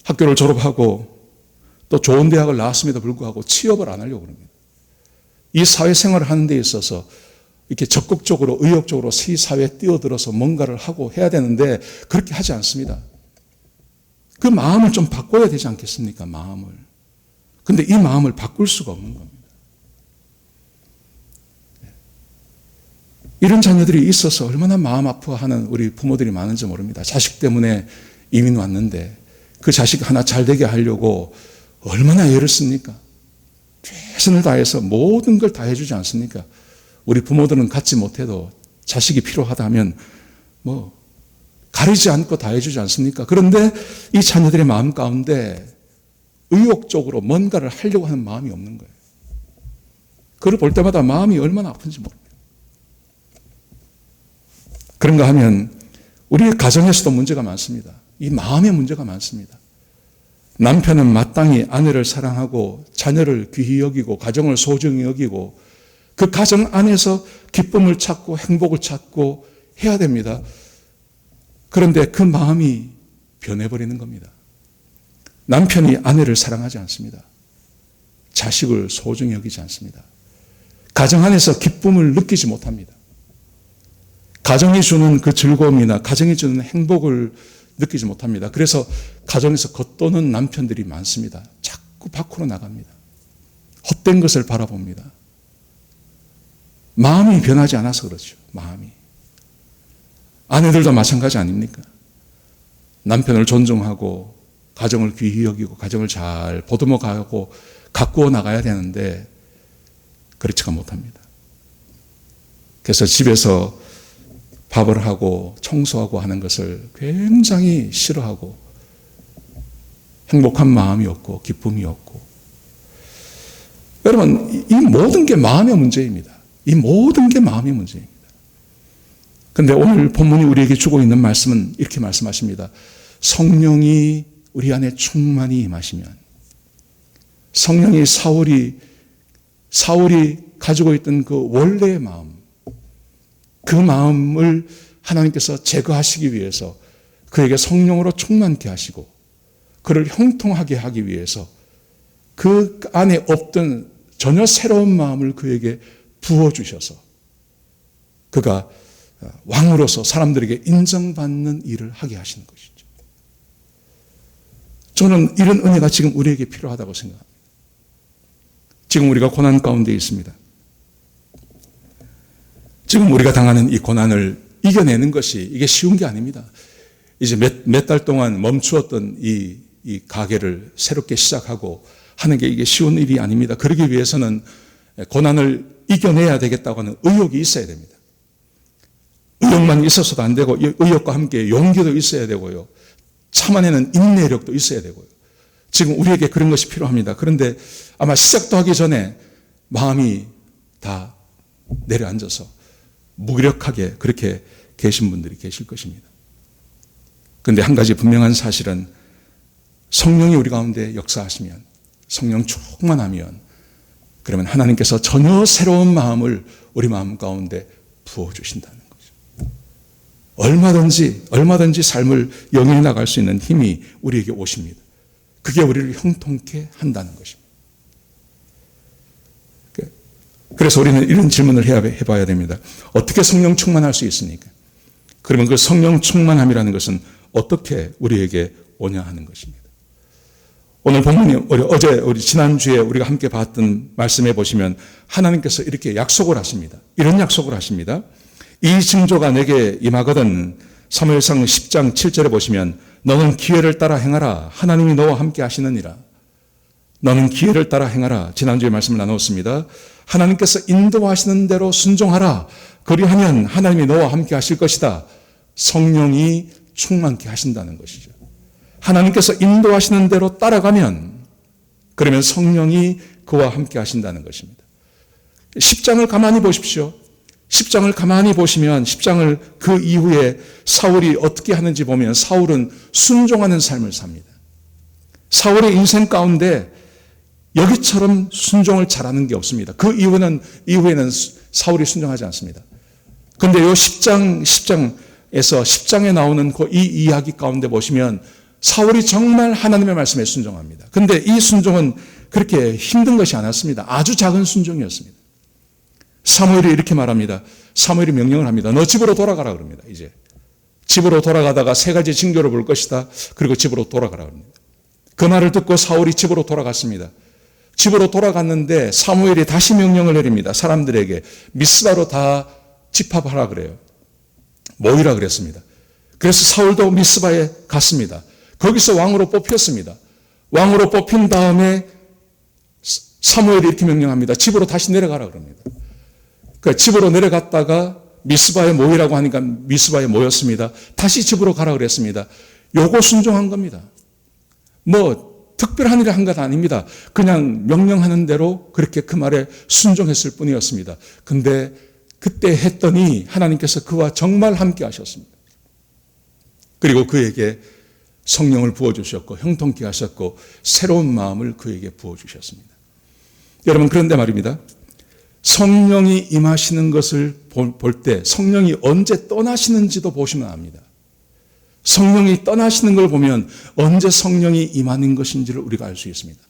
학교를 졸업하고 또 좋은 대학을 나왔음에도 불구하고 취업을 안 하려고 합니다. 이 사회생활을 하는 데 있어서 이렇게 적극적으로 의욕적으로 이 사회에 뛰어들어서 뭔가를 하고 해야 되는데 그렇게 하지 않습니다. 그 마음을 좀 바꿔야 되지 않겠습니까? 마음을. 근데 이 마음을 바꿀 수가 없는 겁니다. 이런 자녀들이 있어서 얼마나 마음 아파하는 우리 부모들이 많은지 모릅니다. 자식 때문에 이민 왔는데 그 자식 하나 잘 되게 하려고 얼마나 애를 씁니까? 최선을 다해서 모든 걸 다 해주지 않습니까? 우리 부모들은 갖지 못해도 자식이 필요하다면 가리지 않고 다 해주지 않습니까? 그런데 이 자녀들의 마음 가운데 의욕적으로 뭔가를 하려고 하는 마음이 없는 거예요. 그걸 볼 때마다 마음이 얼마나 아픈지 모릅니다. 그런가 하면 우리의 가정에서도 문제가 많습니다. 이 마음의 문제가 많습니다. 남편은 마땅히 아내를 사랑하고 자녀를 귀히 여기고 가정을 소중히 여기고 그 가정 안에서 기쁨을 찾고 행복을 찾고 해야 됩니다. 그런데 그 마음이 변해버리는 겁니다. 남편이 아내를 사랑하지 않습니다. 자식을 소중히 여기지 않습니다. 가정 안에서 기쁨을 느끼지 못합니다. 가정이 주는 그 즐거움이나 가정이 주는 행복을 느끼지 못합니다. 그래서 가정에서 겉도는 남편들이 많습니다. 자꾸 밖으로 나갑니다. 헛된 것을 바라봅니다. 마음이 변하지 않아서 그렇죠. 마음이. 아내들도 마찬가지 아닙니까? 남편을 존중하고 가정을 귀히 여기고 가정을 잘 보듬어 가고 가꾸어 나가야 되는데 그렇지가 못합니다. 그래서 집에서 밥을 하고 청소하고 하는 것을 굉장히 싫어하고 행복한 마음이 없고 기쁨이 없고. 여러분, 이 모든 게 마음의 문제입니다. 이 모든 게 마음의 문제입니다. 그런데 오늘 본문이 우리에게 주고 있는 말씀은 이렇게 말씀하십니다. 성령이 우리 안에 충만히 임하시면, 성령이 사울이 가지고 있던 그 원래의 마음, 그 마음을 하나님께서 제거하시기 위해서 그에게 성령으로 충만케 하시고 그를 형통하게 하기 위해서 그 안에 없던 전혀 새로운 마음을 그에게 부어주셔서 그가 왕으로서 사람들에게 인정받는 일을 하게 하시는 것이죠. 저는 이런 은혜가 지금 우리에게 필요하다고 생각합니다. 지금 우리가 고난 가운데 있습니다. 지금 우리가 당하는 이 고난을 이겨내는 것이 이게 쉬운 게 아닙니다. 이제 몇 달 동안 멈추었던 이 가게를 새롭게 시작하고 하는 게 이게 쉬운 일이 아닙니다. 그러기 위해서는 고난을 이겨내야 되겠다고 하는 의욕이 있어야 됩니다. 의욕만 있어서도 안 되고 의욕과 함께 용기도 있어야 되고요. 참아내는 인내력도 있어야 되고요. 지금 우리에게 그런 것이 필요합니다. 그런데 아마 시작도 하기 전에 마음이 다 내려앉아서 무기력하게 그렇게 계신 분들이 계실 것입니다. 그런데 한 가지 분명한 사실은 성령이 우리 가운데 역사하시면, 성령 충만하면, 그러면 하나님께서 전혀 새로운 마음을 우리 마음 가운데 부어주신다는 거죠. 얼마든지 삶을 영위해 나갈 수 있는 힘이 우리에게 오십니다. 그게 우리를 형통케 한다는 것입니다. 그래서 우리는 이런 질문을 해봐야 됩니다. 어떻게 성령 충만할 수 있습니까? 그러면 그 성령 충만함이라는 것은 어떻게 우리에게 오냐 하는 것입니다. 오늘 본문이 우리 지난주에 우리가 함께 봤던 말씀해 보시면 하나님께서 이렇게 약속을 하십니다. 이런 약속을 하십니다. 이 징조가 내게 임하거든. 사무엘상 10장 7절에 보시면 너는 기회를 따라 행하라. 하나님이 너와 함께 하시느니라. 너는 기회를 따라 행하라. 지난주에 말씀을 나누었습니다. 하나님께서 인도하시는 대로 순종하라. 그리하면 하나님이 너와 함께 하실 것이다. 성령이 충만케 하신다는 것이죠. 하나님께서 인도하시는 대로 따라가면 그러면 성령이 그와 함께 하신다는 것입니다. 10장을 가만히 보십시오. 10장을 가만히 보시면 10장을 그 이후에 사울이 어떻게 하는지 보면 사울은 순종하는 삶을 삽니다. 사울의 인생 가운데 여기처럼 순종을 잘하는 게 없습니다. 그 이후에는 사울이 순종하지 않습니다. 그런데 이 10장에서 10장에 나오는 그 이 이야기 가운데 보시면 사울이 정말 하나님의 말씀에 순종합니다. 그런데 이 순종은 그렇게 힘든 것이 않았습니다. 아주 작은 순종이었습니다. 사무엘이 이렇게 말합니다. 사무엘이 명령을 합니다. 너 집으로 돌아가라 그럽니다. 이제 집으로 돌아가다가 3가지 징조를 볼 것이다. 그리고 집으로 돌아가라 그럽니다. 그 말을 듣고 사울이 집으로 돌아갔습니다. 집으로 돌아갔는데 사무엘이 다시 명령을 내립니다. 사람들에게 미스바로 다 집합하라 그래요. 모이라 그랬습니다. 그래서 사울도 미스바에 갔습니다. 거기서 왕으로 뽑혔습니다. 왕으로 뽑힌 다음에 사무엘이 이렇게 명령합니다. 집으로 다시 내려가라 그럽니다. 그러니까 집으로 내려갔다가 미스바에 모이라고 하니까 미스바에 모였습니다. 다시 집으로 가라 그랬습니다. 요거 순종한 겁니다. 특별한 일을 한 건 아닙니다. 그냥 명령하는 대로 그렇게 그 말에 순종했을 뿐이었습니다. 근데 그때 했더니 하나님께서 그와 정말 함께 하셨습니다. 그리고 그에게 성령을 부어주셨고 형통케 하셨고 새로운 마음을 그에게 부어주셨습니다. 여러분 그런데 말입니다. 성령이 임하시는 것을 볼 때 성령이 언제 떠나시는지도 보시면 압니다. 성령이 떠나시는 걸 보면 언제 성령이 임하는 것인지를 우리가 알 수 있습니다.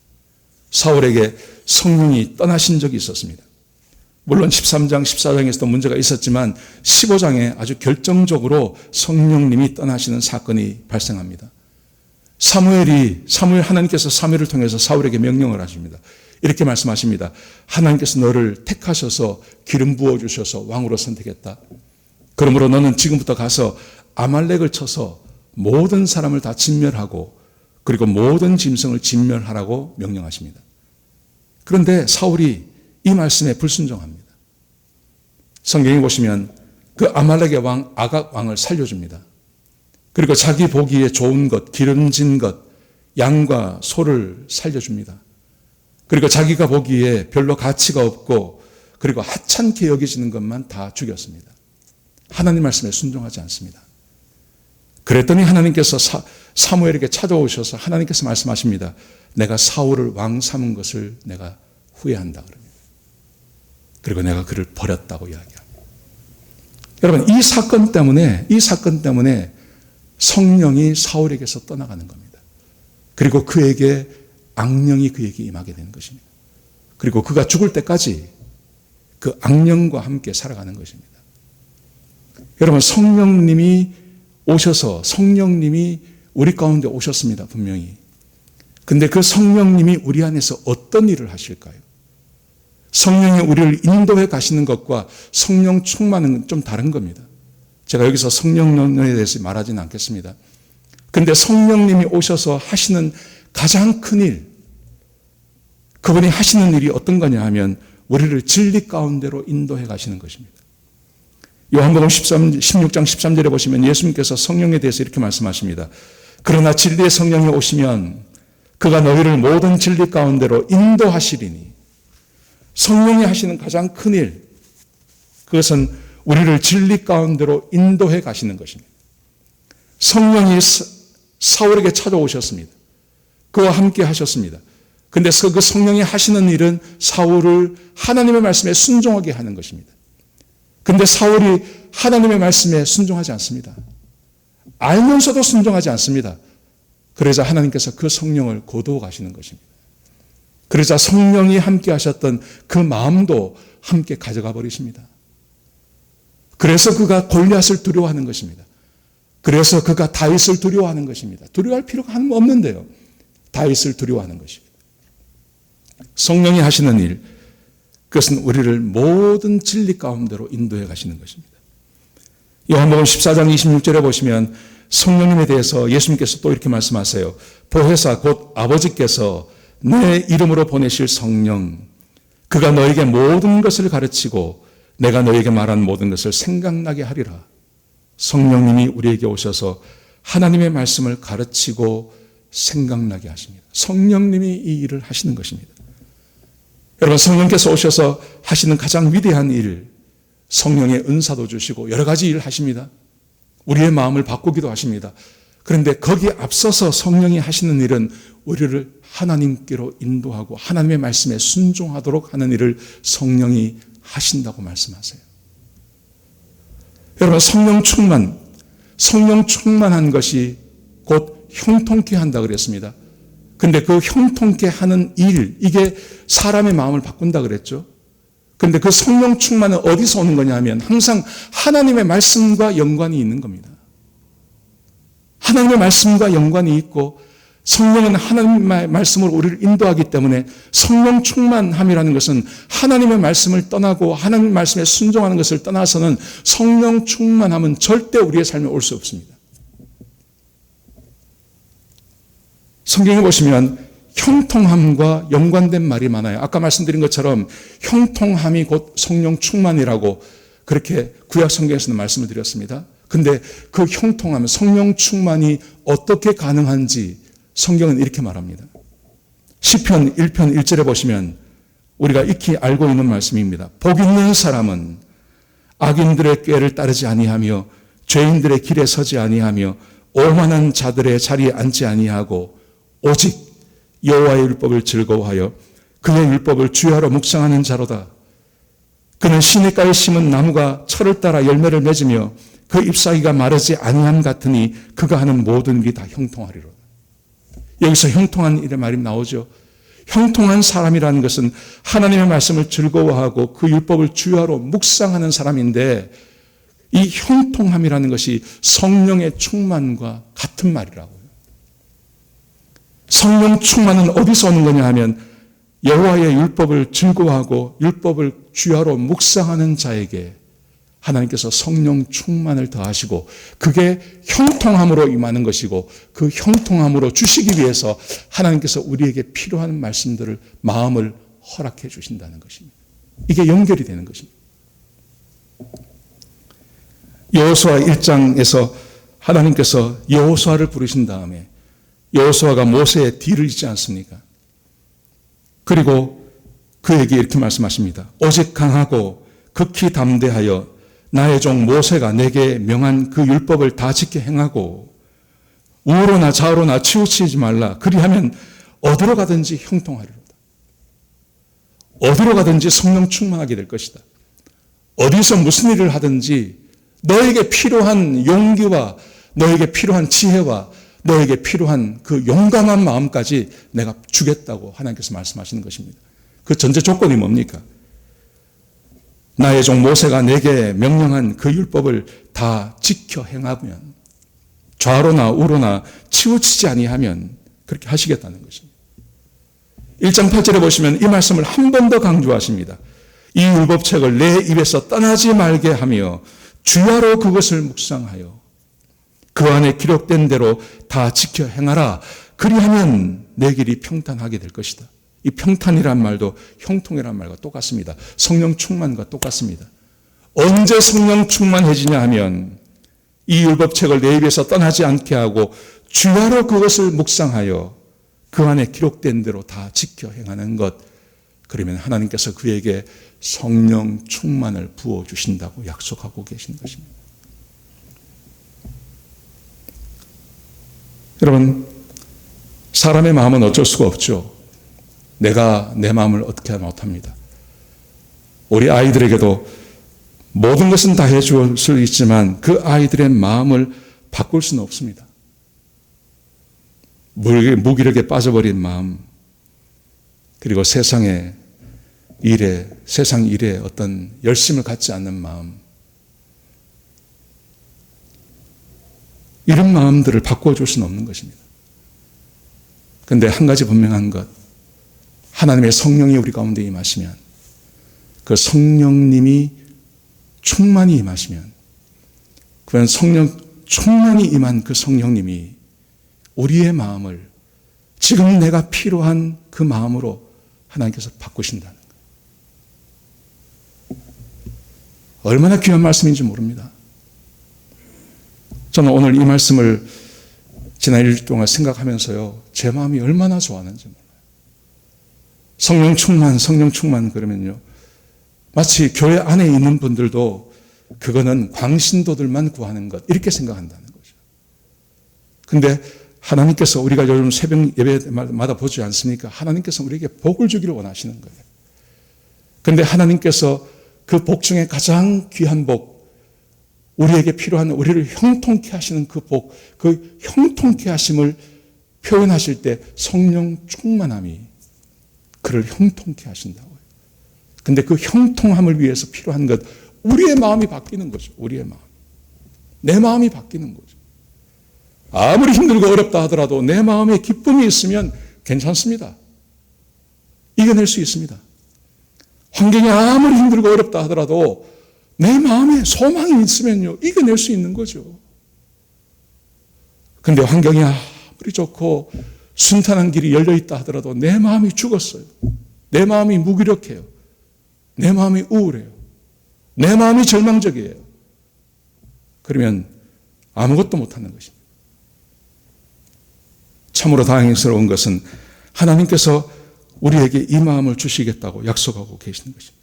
사울에게 성령이 떠나신 적이 있었습니다. 물론 13장, 14장에서도 문제가 있었지만 15장에 아주 결정적으로 성령님이 떠나시는 사건이 발생합니다. 하나님께서 사무엘을 통해서 사울에게 명령을 하십니다. 이렇게 말씀하십니다. 하나님께서 너를 택하셔서 기름 부어주셔서 왕으로 선택했다. 그러므로 너는 지금부터 가서 아말렉을 쳐서 모든 사람을 다 진멸하고 그리고 모든 짐승을 진멸하라고 명령하십니다. 그런데 사울이 이 말씀에 불순종합니다. 성경에 보시면 그 아말렉의 왕 아각 왕을 살려줍니다. 그리고 자기 보기에 좋은 것, 기름진 것, 양과 소를 살려줍니다. 그리고 자기가 보기에 별로 가치가 없고 그리고 하찮게 여겨지는 것만 다 죽였습니다. 하나님 말씀에 순종하지 않습니다. 그랬더니 하나님께서 사무엘에게 찾아오셔서 하나님께서 말씀하십니다. 내가 사울을 왕 삼은 것을 내가 후회한다 그럽니다. 그리고 내가 그를 버렸다고 이야기합니다. 여러분 이 사건 때문에 성령이 사울에게서 떠나가는 겁니다. 그리고 그에게 악령이 그에게 임하게 되는 것입니다. 그리고 그가 죽을 때까지 그 악령과 함께 살아가는 것입니다. 여러분 성령님이 우리 가운데 오셨습니다. 분명히. 근데 그 성령님이 우리 안에서 어떤 일을 하실까요? 성령이 우리를 인도해 가시는 것과 성령 충만은 좀 다른 겁니다. 제가 여기서 성령론에 대해서 말하지는 않겠습니다. 근데 성령님이 오셔서 하시는 가장 큰 일, 그분이 하시는 일이 어떤 거냐 하면 우리를 진리 가운데로 인도해 가시는 것입니다. 요한복음 16장 13절에 보시면 예수님께서 성령에 대해서 이렇게 말씀하십니다. 그러나 진리의 성령이 오시면 그가 너희를 모든 진리 가운데로 인도하시리니. 성령이 하시는 가장 큰 일, 그것은 우리를 진리 가운데로 인도해 가시는 것입니다. 성령이 사울에게 찾아오셨습니다. 그와 함께 하셨습니다. 그런데 그 성령이 하시는 일은 사울을 하나님의 말씀에 순종하게 하는 것입니다. 그런데 사울이 하나님의 말씀에 순종하지 않습니다. 알면서도 순종하지 않습니다. 그러자 하나님께서 그 성령을 거두어 가시는 것입니다. 그러자 성령이 함께 하셨던 그 마음도 함께 가져가 버리십니다. 그래서 그가 골리앗을 두려워하는 것입니다. 그래서 그가 다윗을 두려워하는 것입니다. 두려워할 필요가 없는데요. 다윗을 두려워하는 것입니다. 성령이 하시는 일, 그것은 우리를 모든 진리 가운데로 인도해 가시는 것입니다. 요한복음 14장 26절에 보시면 성령님에 대해서 예수님께서 또 이렇게 말씀하세요. 보혜사 곧 아버지께서 내 이름으로 보내실 성령, 그가 너에게 모든 것을 가르치고 내가 너에게 말한 모든 것을 생각나게 하리라. 성령님이 우리에게 오셔서 하나님의 말씀을 가르치고 생각나게 하십니다. 성령님이 이 일을 하시는 것입니다. 여러분, 성령께서 오셔서 하시는 가장 위대한 일, 성령의 은사도 주시고 여러 가지 일을 하십니다. 우리의 마음을 바꾸기도 하십니다. 그런데 거기에 앞서서 성령이 하시는 일은 우리를 하나님께로 인도하고 하나님의 말씀에 순종하도록 하는 일을 성령이 하신다고 말씀하세요. 여러분, 성령 충만한 것이 곧 형통케 한다 그랬습니다. 근데 그 형통케 하는 일, 이게 사람의 마음을 바꾼다 그랬죠. 근데 그 성령 충만은 어디서 오는 거냐 하면 항상 하나님의 말씀과 연관이 있는 겁니다. 하나님의 말씀과 연관이 있고 성령은 하나님의 말씀으로 우리를 인도하기 때문에 성령 충만함이라는 것은 하나님의 말씀을 떠나고 하나님의 말씀에 순종하는 것을 떠나서는 성령 충만함은 절대 우리의 삶에 올 수 없습니다. 성경에 보시면 형통함과 연관된 말이 많아요. 아까 말씀드린 것처럼 형통함이 곧 성령 충만이라고 그렇게 구약 성경에서는 말씀을 드렸습니다. 근데 그 형통함, 성령 충만이 어떻게 가능한지 성경은 이렇게 말합니다. 시편 1편 1절에 보시면 우리가 익히 알고 있는 말씀입니다. 복 있는 사람은 악인들의 꾀를 따르지 아니하며 죄인들의 길에 서지 아니하며 오만한 자들의 자리에 앉지 아니하고 오직 여호와의 율법을 즐거워하여 그의 율법을 주야로 묵상하는 자로다. 그는 시냇가에 심은 나무가 철을 따라 열매를 맺으며 그 잎사귀가 마르지 아니함 같으니 그가 하는 모든 일이 다 형통하리로다. 여기서 형통한 일의 말이 나오죠. 형통한 사람이라는 것은 하나님의 말씀을 즐거워하고 그 율법을 주야로 묵상하는 사람인데 이 형통함이라는 것이 성령의 충만과 같은 말이라고요. 성령 충만은 어디서 오는 거냐 하면 여호와의 율법을 즐거워하고 율법을 주야로 묵상하는 자에게 하나님께서 성령 충만을 더하시고 그게 형통함으로 임하는 것이고 그 형통함으로 주시기 위해서 하나님께서 우리에게 필요한 말씀들을 마음을 허락해 주신다는 것입니다. 이게 연결이 되는 것입니다. 여호수아 1장에서 하나님께서 여호수아를 부르신 다음에 여호수아가 모세의 뒤를 잇지 않습니까? 그리고 그에게 이렇게 말씀하십니다. 오직 강하고 극히 담대하여 나의 종 모세가 내게 명한 그 율법을 다 지켜 행하고 우로나 좌로나 치우치지 말라. 그리하면 어디로 가든지 형통하리로다. 어디로 가든지 성령 충만하게 될 것이다. 어디서 무슨 일을 하든지 너에게 필요한 용기와 너에게 필요한 지혜와 너에게 필요한 그 용감한 마음까지 내가 주겠다고 하나님께서 말씀하시는 것입니다. 그 전제 조건이 뭡니까? 나의 종 모세가 내게 명령한 그 율법을 다 지켜 행하면 좌로나 우로나 치우치지 아니하면 그렇게 하시겠다는 것입니다. 1장 8절에 보시면 이 말씀을 한 번 더 강조하십니다. 이 율법책을 내 입에서 떠나지 말게 하며 주야로 그것을 묵상하여 그 안에 기록된 대로 다 지켜 행하라. 그리하면 내 길이 평탄하게 될 것이다. 이 평탄이란 말도 형통이란 말과 똑같습니다. 성령 충만과 똑같습니다. 언제 성령 충만해지냐 하면 이 율법책을 내 입에서 떠나지 않게 하고 주야로 그것을 묵상하여 그 안에 기록된 대로 다 지켜 행하는 것. 그러면 하나님께서 그에게 성령 충만을 부어주신다고 약속하고 계신 것입니다. 여러분, 사람의 마음은 어쩔 수가 없죠. 내가 내 마음을 어떻게 못합니다. 우리 아이들에게도 모든 것은 다 해줄 수 있지만 그 아이들의 마음을 바꿀 수는 없습니다. 무기력에 빠져버린 마음, 그리고 세상 일에 어떤 열심을 갖지 않는 마음, 이런 마음들을 바꿔줄 수는 없는 것입니다. 그런데 한 가지 분명한 것, 하나님의 성령이 우리 가운데 임하시면, 그 성령님이 충만히 임하시면, 그런 충만히 임한 그 성령님이 우리의 마음을 지금 내가 필요한 그 마음으로 하나님께서 바꾸신다는 거예요. 얼마나 귀한 말씀인지 모릅니다. 저는 오늘 이 말씀을 지난 일주일 동안 생각하면서요, 제 마음이 얼마나 좋았는지 몰라요. 성령 충만 그러면요, 마치 교회 안에 있는 분들도 그거는 광신도들만 구하는 것, 이렇게 생각한다는 거죠. 근데 하나님께서, 우리가 요즘 새벽 예배마다 보지 않습니까? 하나님께서 우리에게 복을 주기를 원하시는 거예요. 그런데 하나님께서 그 복 중에 가장 귀한 복, 우리에게 필요한, 우리를 형통케 하시는 그 복, 그 형통케 하심을 표현하실 때 성령 충만함이 그를 형통케 하신다고요. 근데 그 형통함을 위해서 필요한 것, 우리의 마음이 바뀌는 거죠. 우리의 마음. 내 마음이 바뀌는 거죠. 아무리 힘들고 어렵다 하더라도 내 마음에 기쁨이 있으면 괜찮습니다. 이겨낼 수 있습니다. 환경이 아무리 힘들고 어렵다 하더라도 내 마음에 소망이 있으면요, 이겨낼 수 있는 거죠. 그런데 환경이 아무리 좋고 순탄한 길이 열려있다 하더라도 내 마음이 죽었어요. 내 마음이 무기력해요. 내 마음이 우울해요. 내 마음이 절망적이에요. 그러면 아무것도 못하는 것입니다. 참으로 다행스러운 것은 하나님께서 우리에게 이 마음을 주시겠다고 약속하고 계시는 것입니다.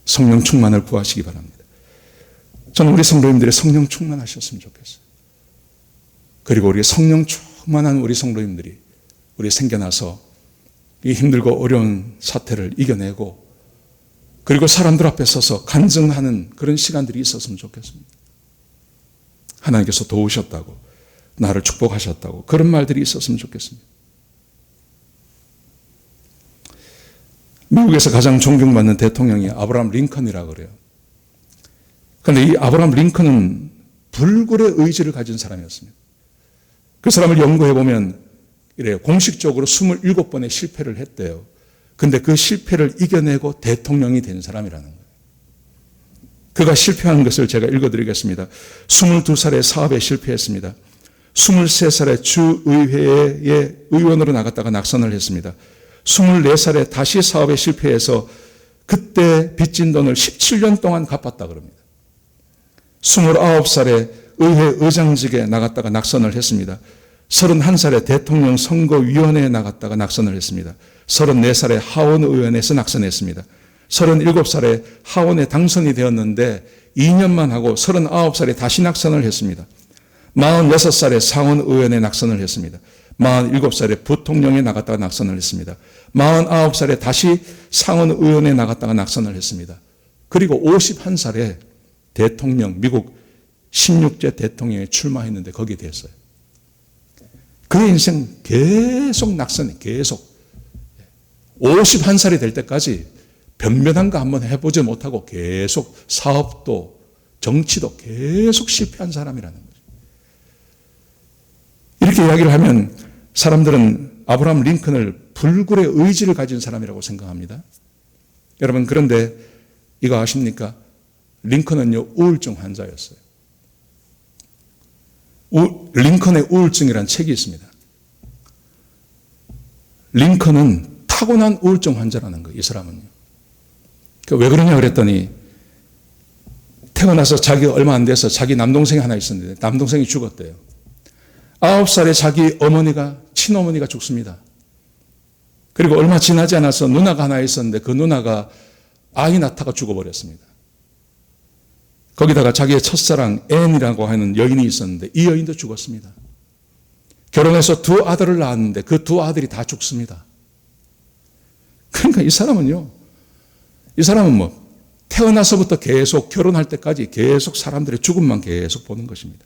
성령 충만을 구하시기 바랍니다. 저는 우리 성도님들의 성령 충만하셨으면 좋겠어요. 그리고 우리 성령 충만한 우리 성도님들이 우리 생겨나서 이 힘들고 어려운 사태를 이겨내고, 그리고 사람들 앞에 서서 간증하는 그런 시간들이 있었으면 좋겠습니다. 하나님께서 도우셨다고, 나를 축복하셨다고, 그런 말들이 있었으면 좋겠습니다. 미국에서 가장 존경받는 대통령이 아브라함 링컨이라고 그래요. 그런데 이 아브라함 링컨은 불굴의 의지를 가진 사람이었습니다. 그 사람을 연구해 보면 이래요. 공식적으로 27번의 실패를 했대요. 근데 그 실패를 이겨내고 대통령이 된 사람이라는 거예요. 그가 실패한 것을 제가 읽어드리겠습니다. 22살에 사업에 실패했습니다. 23살에 주의회의 의원으로 나갔다가 낙선을 했습니다. 24살에 다시 사업에 실패해서 그때 빚진 돈을 17년 동안 갚았다 그럽니다. 29살에 의회 의장직에 나갔다가 낙선을 했습니다. 31살에 대통령 선거위원회에 나갔다가 낙선을 했습니다. 34살에 하원의원에서 낙선했습니다. 37살에 하원에 당선이 되었는데 2년만 하고 39살에 다시 낙선을 했습니다. 46살에 상원의원에 낙선을 했습니다. 47살에 부통령에 나갔다가 낙선을 했습니다. 49살에 다시 상원의원에 나갔다가 낙선을 했습니다. 그리고 51살에 대통령, 미국 16제 대통령에 출마했는데 거기에 됐어요. 그의 인생 계속 낙선이, 계속 51살이 될 때까지 변변한 거 한번 해보지 못하고 계속 사업도 정치도 계속 실패한 사람이라는 거죠. 이렇게 이야기를 하면 사람들은 아브라함 링컨을 불굴의 의지를 가진 사람이라고 생각합니다. 여러분, 그런데 이거 아십니까? 링컨은요, 우울증 환자였어요. 링컨의 우울증이라는 책이 있습니다. 링컨은 타고난 우울증 환자라는 거예요, 이 사람은요. 왜 그러냐 그랬더니 태어나서 자기 얼마 안 돼서 자기 남동생이 하나 있었는데 남동생이 죽었대요. 9살에 자기 어머니가, 친어머니가 죽습니다. 그리고 얼마 지나지 않아서 누나가 하나 있었는데 그 누나가 아이 낳다가 죽어버렸습니다. 거기다가 자기의 첫사랑 앤이라고 하는 여인이 있었는데 이 여인도 죽었습니다. 결혼해서 2 아들을 낳았는데 그 2 아들이 다 죽습니다. 그러니까 이 사람은 태어나서부터 계속 결혼할 때까지 계속 사람들의 죽음만 계속 보는 것입니다.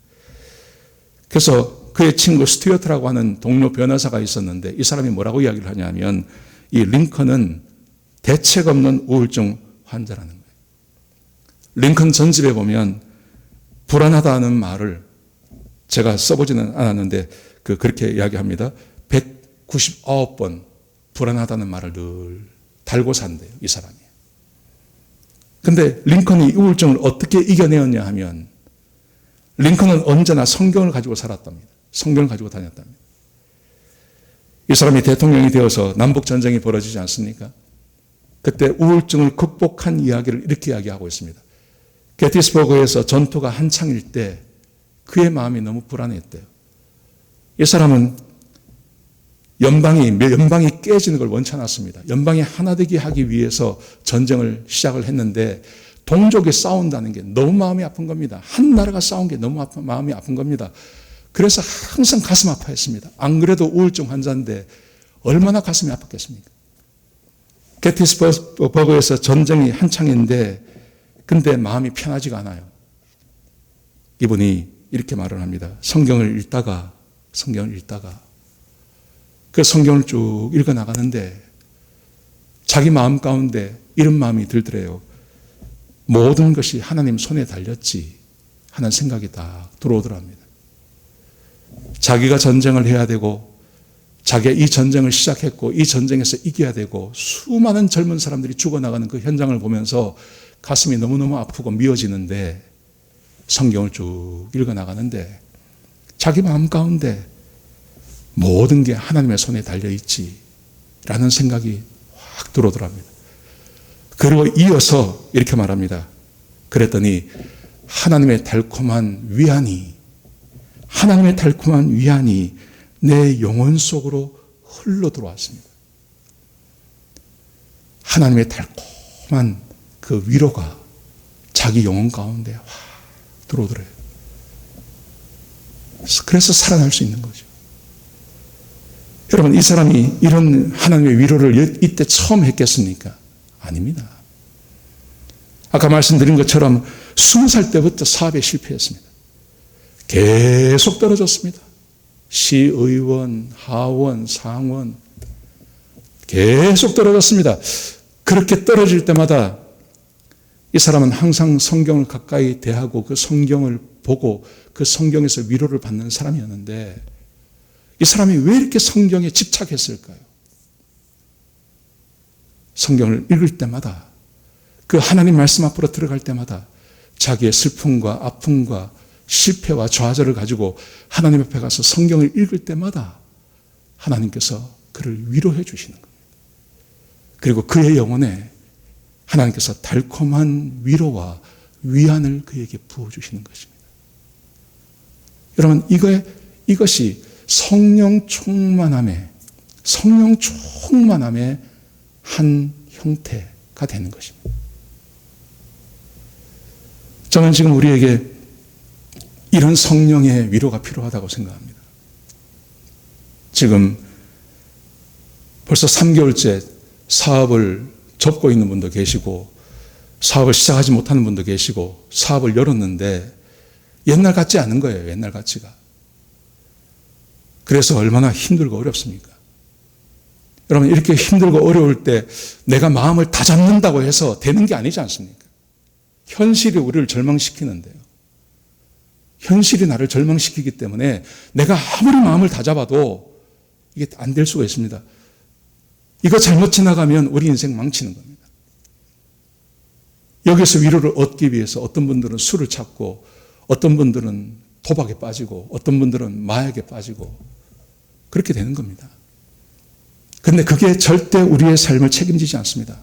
그래서 그의 친구 스튜어트라고 하는 동료 변호사가 있었는데 이 사람이 뭐라고 이야기를 하냐면 이 링컨은 대책 없는 우울증 환자라는 거예요. 링컨 전집에 보면 불안하다는 말을 제가 써보지는 않았는데 그렇게 이야기합니다. 199번 불안하다는 말을 늘 달고 산대요, 이 사람이. 근데 링컨이 우울증을 어떻게 이겨내었냐 하면 링컨은 언제나 성경을 가지고 살았답니다. 성경을 가지고 다녔답니다. 이 사람이 대통령이 되어서 남북전쟁이 벌어지지 않습니까? 그때 우울증을 극복한 이야기를 이렇게 이야기하고 있습니다. 게티스버그에서 전투가 한창일 때 그의 마음이 너무 불안했대요. 이 사람은 연방이 깨지는 걸 원치 않았습니다. 연방이 하나 되게 하기 위해서 전쟁을 시작을 했는데 동족이 싸운다는 게 너무 마음이 아픈 겁니다. 한 나라가 싸운 게 너무 마음이 아픈 겁니다. 그래서 항상 가슴 아파했습니다. 안 그래도 우울증 환자인데 얼마나 가슴이 아팠겠습니까? 게티스버그에서 전쟁이 한창인데 근데 마음이 편하지가 않아요. 이분이 이렇게 말을 합니다. 성경을 읽다가 그 성경을 쭉 읽어나가는데 자기 마음 가운데 이런 마음이 들더래요. 모든 것이 하나님 손에 달렸지 하는 생각이 딱 들어오더랍니다. 자기가 전쟁을 해야 되고 자기가 이 전쟁을 시작했고 이 전쟁에서 이겨야 되고 수많은 젊은 사람들이 죽어나가는 그 현장을 보면서 가슴이 너무너무 아프고 미어지는데 성경을 쭉 읽어나가는데 자기 마음 가운데 모든 게 하나님의 손에 달려있지 라는 생각이 확 들어오더랍니다. 그리고 이어서 이렇게 말합니다. 그랬더니 하나님의 달콤한 위안이 내 영혼 속으로 흘러 들어왔습니다. 하나님의 달콤한 그 위로가 자기 영혼 가운데 확 들어오더래요. 그래서 살아날 수 있는 거죠. 여러분, 이 사람이 이런 하나님의 위로를 이때 처음 했겠습니까? 아닙니다. 아까 말씀드린 것처럼 20살 때부터 사업에 실패했습니다. 계속 떨어졌습니다. 시의원, 하원, 상원 계속 떨어졌습니다. 그렇게 떨어질 때마다 이 사람은 항상 성경을 가까이 대하고 그 성경을 보고 그 성경에서 위로를 받는 사람이었는데 이 사람이 왜 이렇게 성경에 집착했을까요? 성경을 읽을 때마다 그 하나님 말씀 앞으로 들어갈 때마다 자기의 슬픔과 아픔과 실패와 좌절을 가지고 하나님 앞에 가서 성경을 읽을 때마다 하나님께서 그를 위로해 주시는 겁니다. 그리고 그의 영혼에 하나님께서 달콤한 위로와 위안을 그에게 부어주시는 것입니다. 여러분, 이것이 성령 충만함의 한 형태가 되는 것입니다. 저는 지금 우리에게 이런 성령의 위로가 필요하다고 생각합니다. 지금 벌써 3개월째 사업을 접고 있는 분도 계시고 사업을 시작하지 못하는 분도 계시고 사업을 열었는데 옛날 같지 않은 거예요. 옛날 같지가. 그래서 얼마나 힘들고 어렵습니까? 여러분, 이렇게 힘들고 어려울 때 내가 마음을 다 잡는다고 해서 되는 게 아니지 않습니까? 현실이 우리를 절망시키는데요. 현실이 나를 절망시키기 때문에 내가 아무리 마음을 다 잡아도 이게 안 될 수가 있습니다. 이거 잘못 지나가면 우리 인생 망치는 겁니다. 여기서 위로를 얻기 위해서 어떤 분들은 술을 찾고 어떤 분들은 도박에 빠지고 어떤 분들은 마약에 빠지고 그렇게 되는 겁니다. 그런데 그게 절대 우리의 삶을 책임지지 않습니다.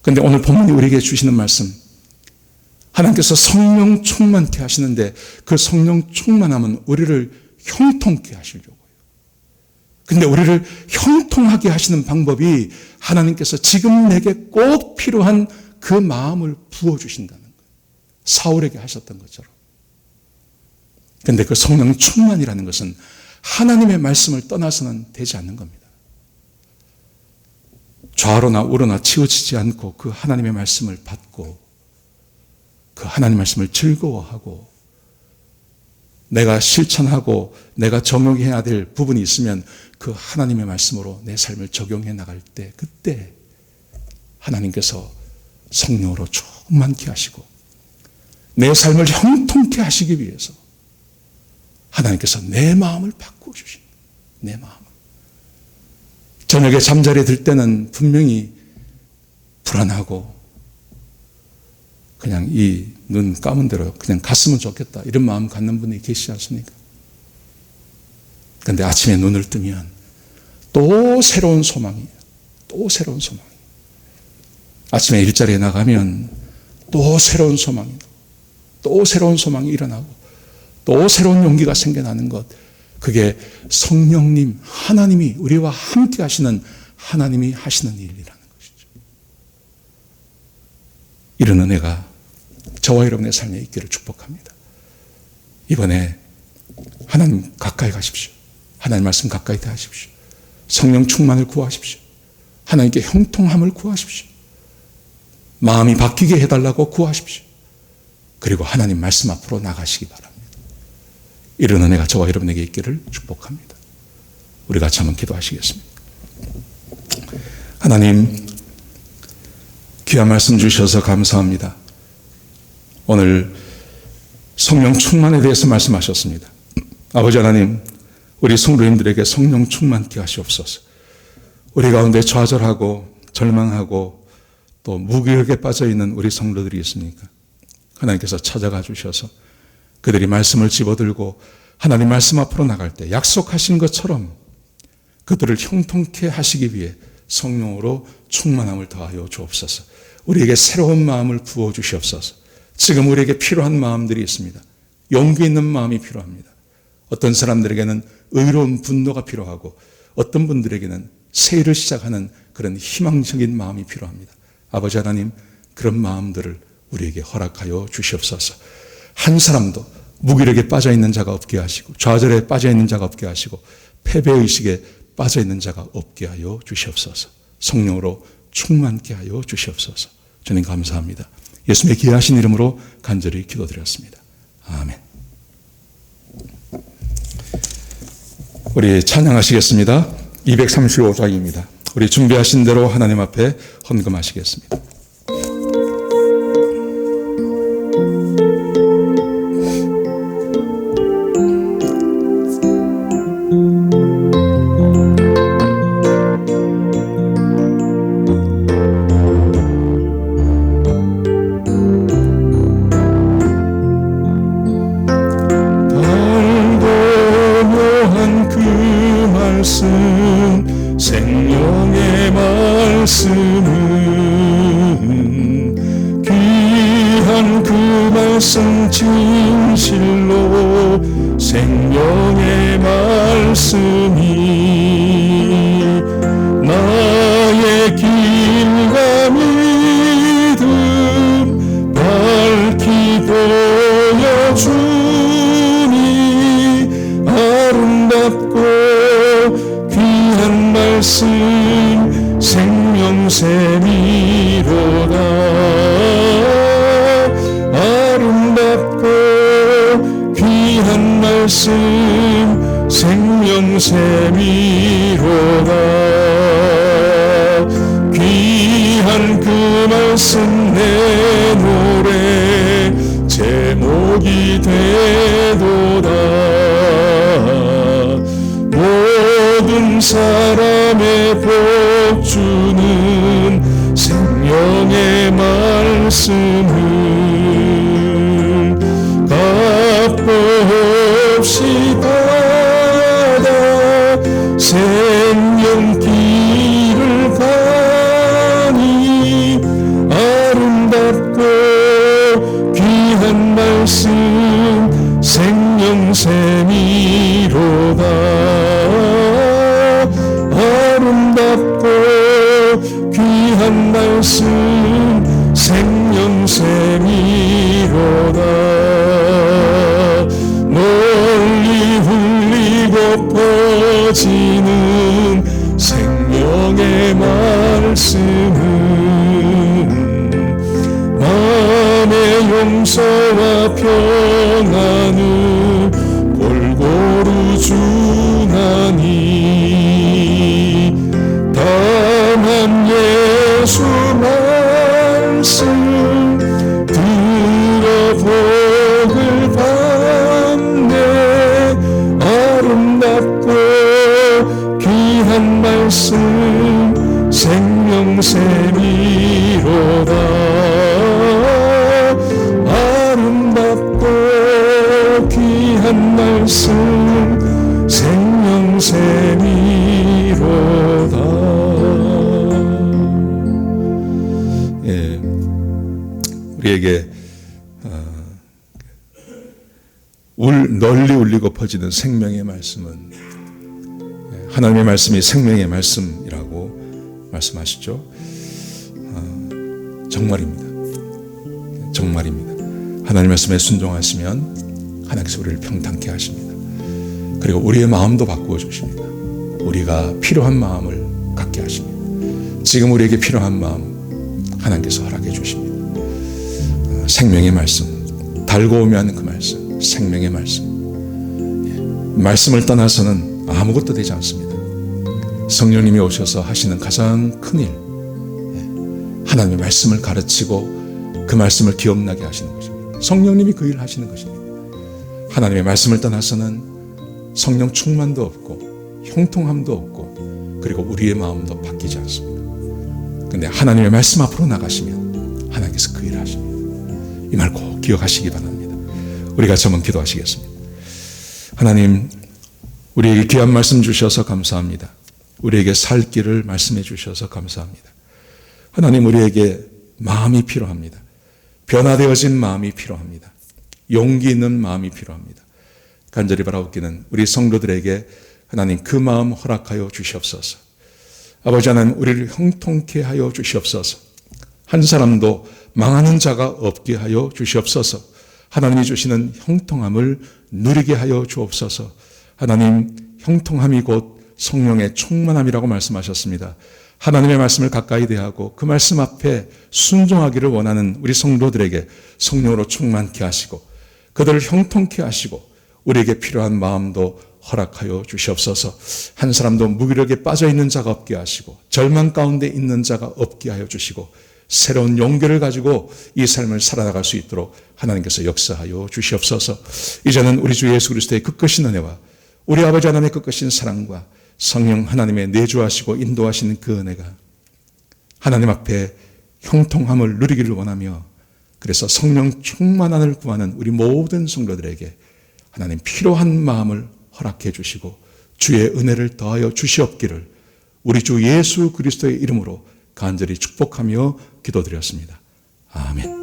그런데 오늘 본문이 우리에게 주시는 말씀, 하나님께서 성령 충만케 하시는데 그 성령 충만함은 우리를 형통케 하시려고요. 그런데 우리를 형통하게 하시는 방법이 하나님께서 지금 내게 꼭 필요한 그 마음을 부어주신다는 거예요. 사울에게 하셨던 것처럼. 그런데 그 성령 충만이라는 것은 하나님의 말씀을 떠나서는 되지 않는 겁니다. 좌로나 우로나 치우치지 않고 그 하나님의 말씀을 받고 그 하나님 말씀을 즐거워하고 내가 실천하고 내가 적용해야 될 부분이 있으면 그 하나님의 말씀으로 내 삶을 적용해 나갈 때, 그때 하나님께서 성령으로 충만케 하시고 내 삶을 형통케 하시기 위해서 하나님께서 내 마음을 바꾸어 주십니다. 내 마음을. 저녁에 잠자리에 들 때는 분명히 불안하고 그냥 이 눈 감은 대로 그냥 갔으면 좋겠다, 이런 마음 갖는 분이 계시지 않습니까? 그런데 아침에 눈을 뜨면 또 새로운 소망이에요. 또 새로운 소망. 아침에 일자리에 나가면 또 새로운 소망이에요. 또 새로운 소망이 일어나고 또 새로운 용기가 생겨나는 것, 그게 성령님, 하나님이 우리와 함께 하시는, 하나님이 하시는 일이라는 것이죠. 이런 은혜가 저와 여러분의 삶에 있기를 축복합니다. 이번에 하나님 가까이 가십시오. 하나님 말씀 가까이 대하십시오. 성령 충만을 구하십시오. 하나님께 형통함을 구하십시오. 마음이 바뀌게 해달라고 구하십시오. 그리고 하나님 말씀 앞으로 나가시기 바랍니다. 이런 은혜가 저와 여러분에게 있기를 축복합니다. 우리 같이 한번 기도하시겠습니다. 하나님, 귀한 말씀 주셔서 감사합니다. 오늘 성령 충만에 대해서 말씀하셨습니다. 아버지 하나님, 우리 성도님들에게 성령 충만케 하시옵소서. 우리 가운데 좌절하고 절망하고 또 무기력에 빠져있는 우리 성도들이 있습니까? 하나님께서 찾아가 주셔서 그들이 말씀을 집어들고 하나님 말씀 앞으로 나갈 때 약속하신 것처럼 그들을 형통케 하시기 위해 성령으로 충만함을 더하여 주옵소서. 우리에게 새로운 마음을 부어 주시옵소서. 지금 우리에게 필요한 마음들이 있습니다. 용기 있는 마음이 필요합니다. 어떤 사람들에게는 의로운 분노가 필요하고 어떤 분들에게는 새 일을 시작하는 그런 희망적인 마음이 필요합니다. 아버지 하나님, 그런 마음들을 우리에게 허락하여 주시옵소서. 한 사람도 무기력에 빠져있는 자가 없게 하시고 좌절에 빠져있는 자가 없게 하시고 패배의식에 빠져있는 자가 없게 하여 주시옵소서. 성령으로 충만케 하여 주시옵소서. 주님 감사합니다. 예수님의 귀하신 이름으로 간절히 기도드렸습니다. 아멘. 우리 찬양하시겠습니다. 235장입니다. 우리 준비하신 대로 하나님 앞에 헌금하시겠습니다. 생명의 말씀은 귀한 그 말씀 진실로 생명의 말씀이 나의 길과 믿음 밝히 보여주니 아름답고 귀한 말씀 생명샘이로다. 아름답고 귀한 말씀 생명샘이로다. 귀한 그 말씀 내 노래 제목이 되도다. 모든 사람의 복 주는 생명의 말씀을 값도 없이 받아 생명길을 가니 아름답고 귀한 말씀 생명샘이로다. 아름답고 귀한 말씀 생명샘이로다. 널리 울리고 퍼지는 생명의 말씀은 마음의 용서와 평안을 아름답고 귀한 말씀 생명샘이로다. 아름답고 귀한 말씀 생명샘이로다. 예, 우리에게 널리 울리고 퍼지는 생명의 말씀은 하나님의 말씀이 생명의 말씀이라고 말씀하시죠. 정말입니다. 정말입니다. 하나님의 말씀에 순종하시면 하나님께서 우리를 평탄케 하십니다. 그리고 우리의 마음도 바꾸어 주십니다. 우리가 필요한 마음을 갖게 하십니다. 지금 우리에게 필요한 마음 하나님께서 허락해 주십니다. 생명의 말씀, 달고 오면 그 말씀, 생명의 말씀. 말씀을 떠나서는 아무것도 되지 않습니다. 성령님이 오셔서 하시는 가장 큰 일, 하나님의 말씀을 가르치고 그 말씀을 기억나게 하시는 것입니다. 성령님이 그 일을 하시는 것입니다. 하나님의 말씀을 떠나서는 성령 충만도 없고 형통함도 없고 그리고 우리의 마음도 바뀌지 않습니다. 그런데 하나님의 말씀 앞으로 나가시면 하나님께서 그 일을 하십니다. 이 말 꼭 기억하시기 바랍니다. 우리가 한번 기도하시겠습니다. 하나님, 우리에게 귀한 말씀 주셔서 감사합니다. 우리에게 살 길을 말씀해 주셔서 감사합니다. 하나님, 우리에게 마음이 필요합니다. 변화되어진 마음이 필요합니다. 용기 있는 마음이 필요합니다. 간절히 바라옵기는 우리 성도들에게 하나님 그 마음 허락하여 주시옵소서. 아버지 하나님, 우리를 형통케 하여 주시옵소서. 한 사람도 망하는 자가 없게 하여 주시옵소서. 하나님이 주시는 형통함을 누리게 하여 주옵소서. 하나님, 형통함이 곧 성령의 충만함이라고 말씀하셨습니다. 하나님의 말씀을 가까이 대하고 그 말씀 앞에 순종하기를 원하는 우리 성도들에게 성령으로 충만케 하시고 그들을 형통케 하시고 우리에게 필요한 마음도 허락하여 주시옵소서. 한 사람도 무기력에 빠져 있는 자가 없게 하시고 절망 가운데 있는 자가 없게 하여 주시고 새로운 용기를 가지고 이 삶을 살아나갈 수 있도록 하나님께서 역사하여 주시옵소서. 이제는 우리 주 예수 그리스도의 끝끝인 은혜와 우리 아버지 하나님의 끝끝인 사랑과 성령 하나님의 내주하시고 인도하시는 그 은혜가 하나님 앞에 형통함을 누리기를 원하며 그래서 성령 충만함을 구하는 우리 모든 성도들에게 하나님 필요한 마음을 허락해 주시고 주의 은혜를 더하여 주시옵기를 우리 주 예수 그리스도의 이름으로 간절히 축복하며 기도드렸습니다. 아멘.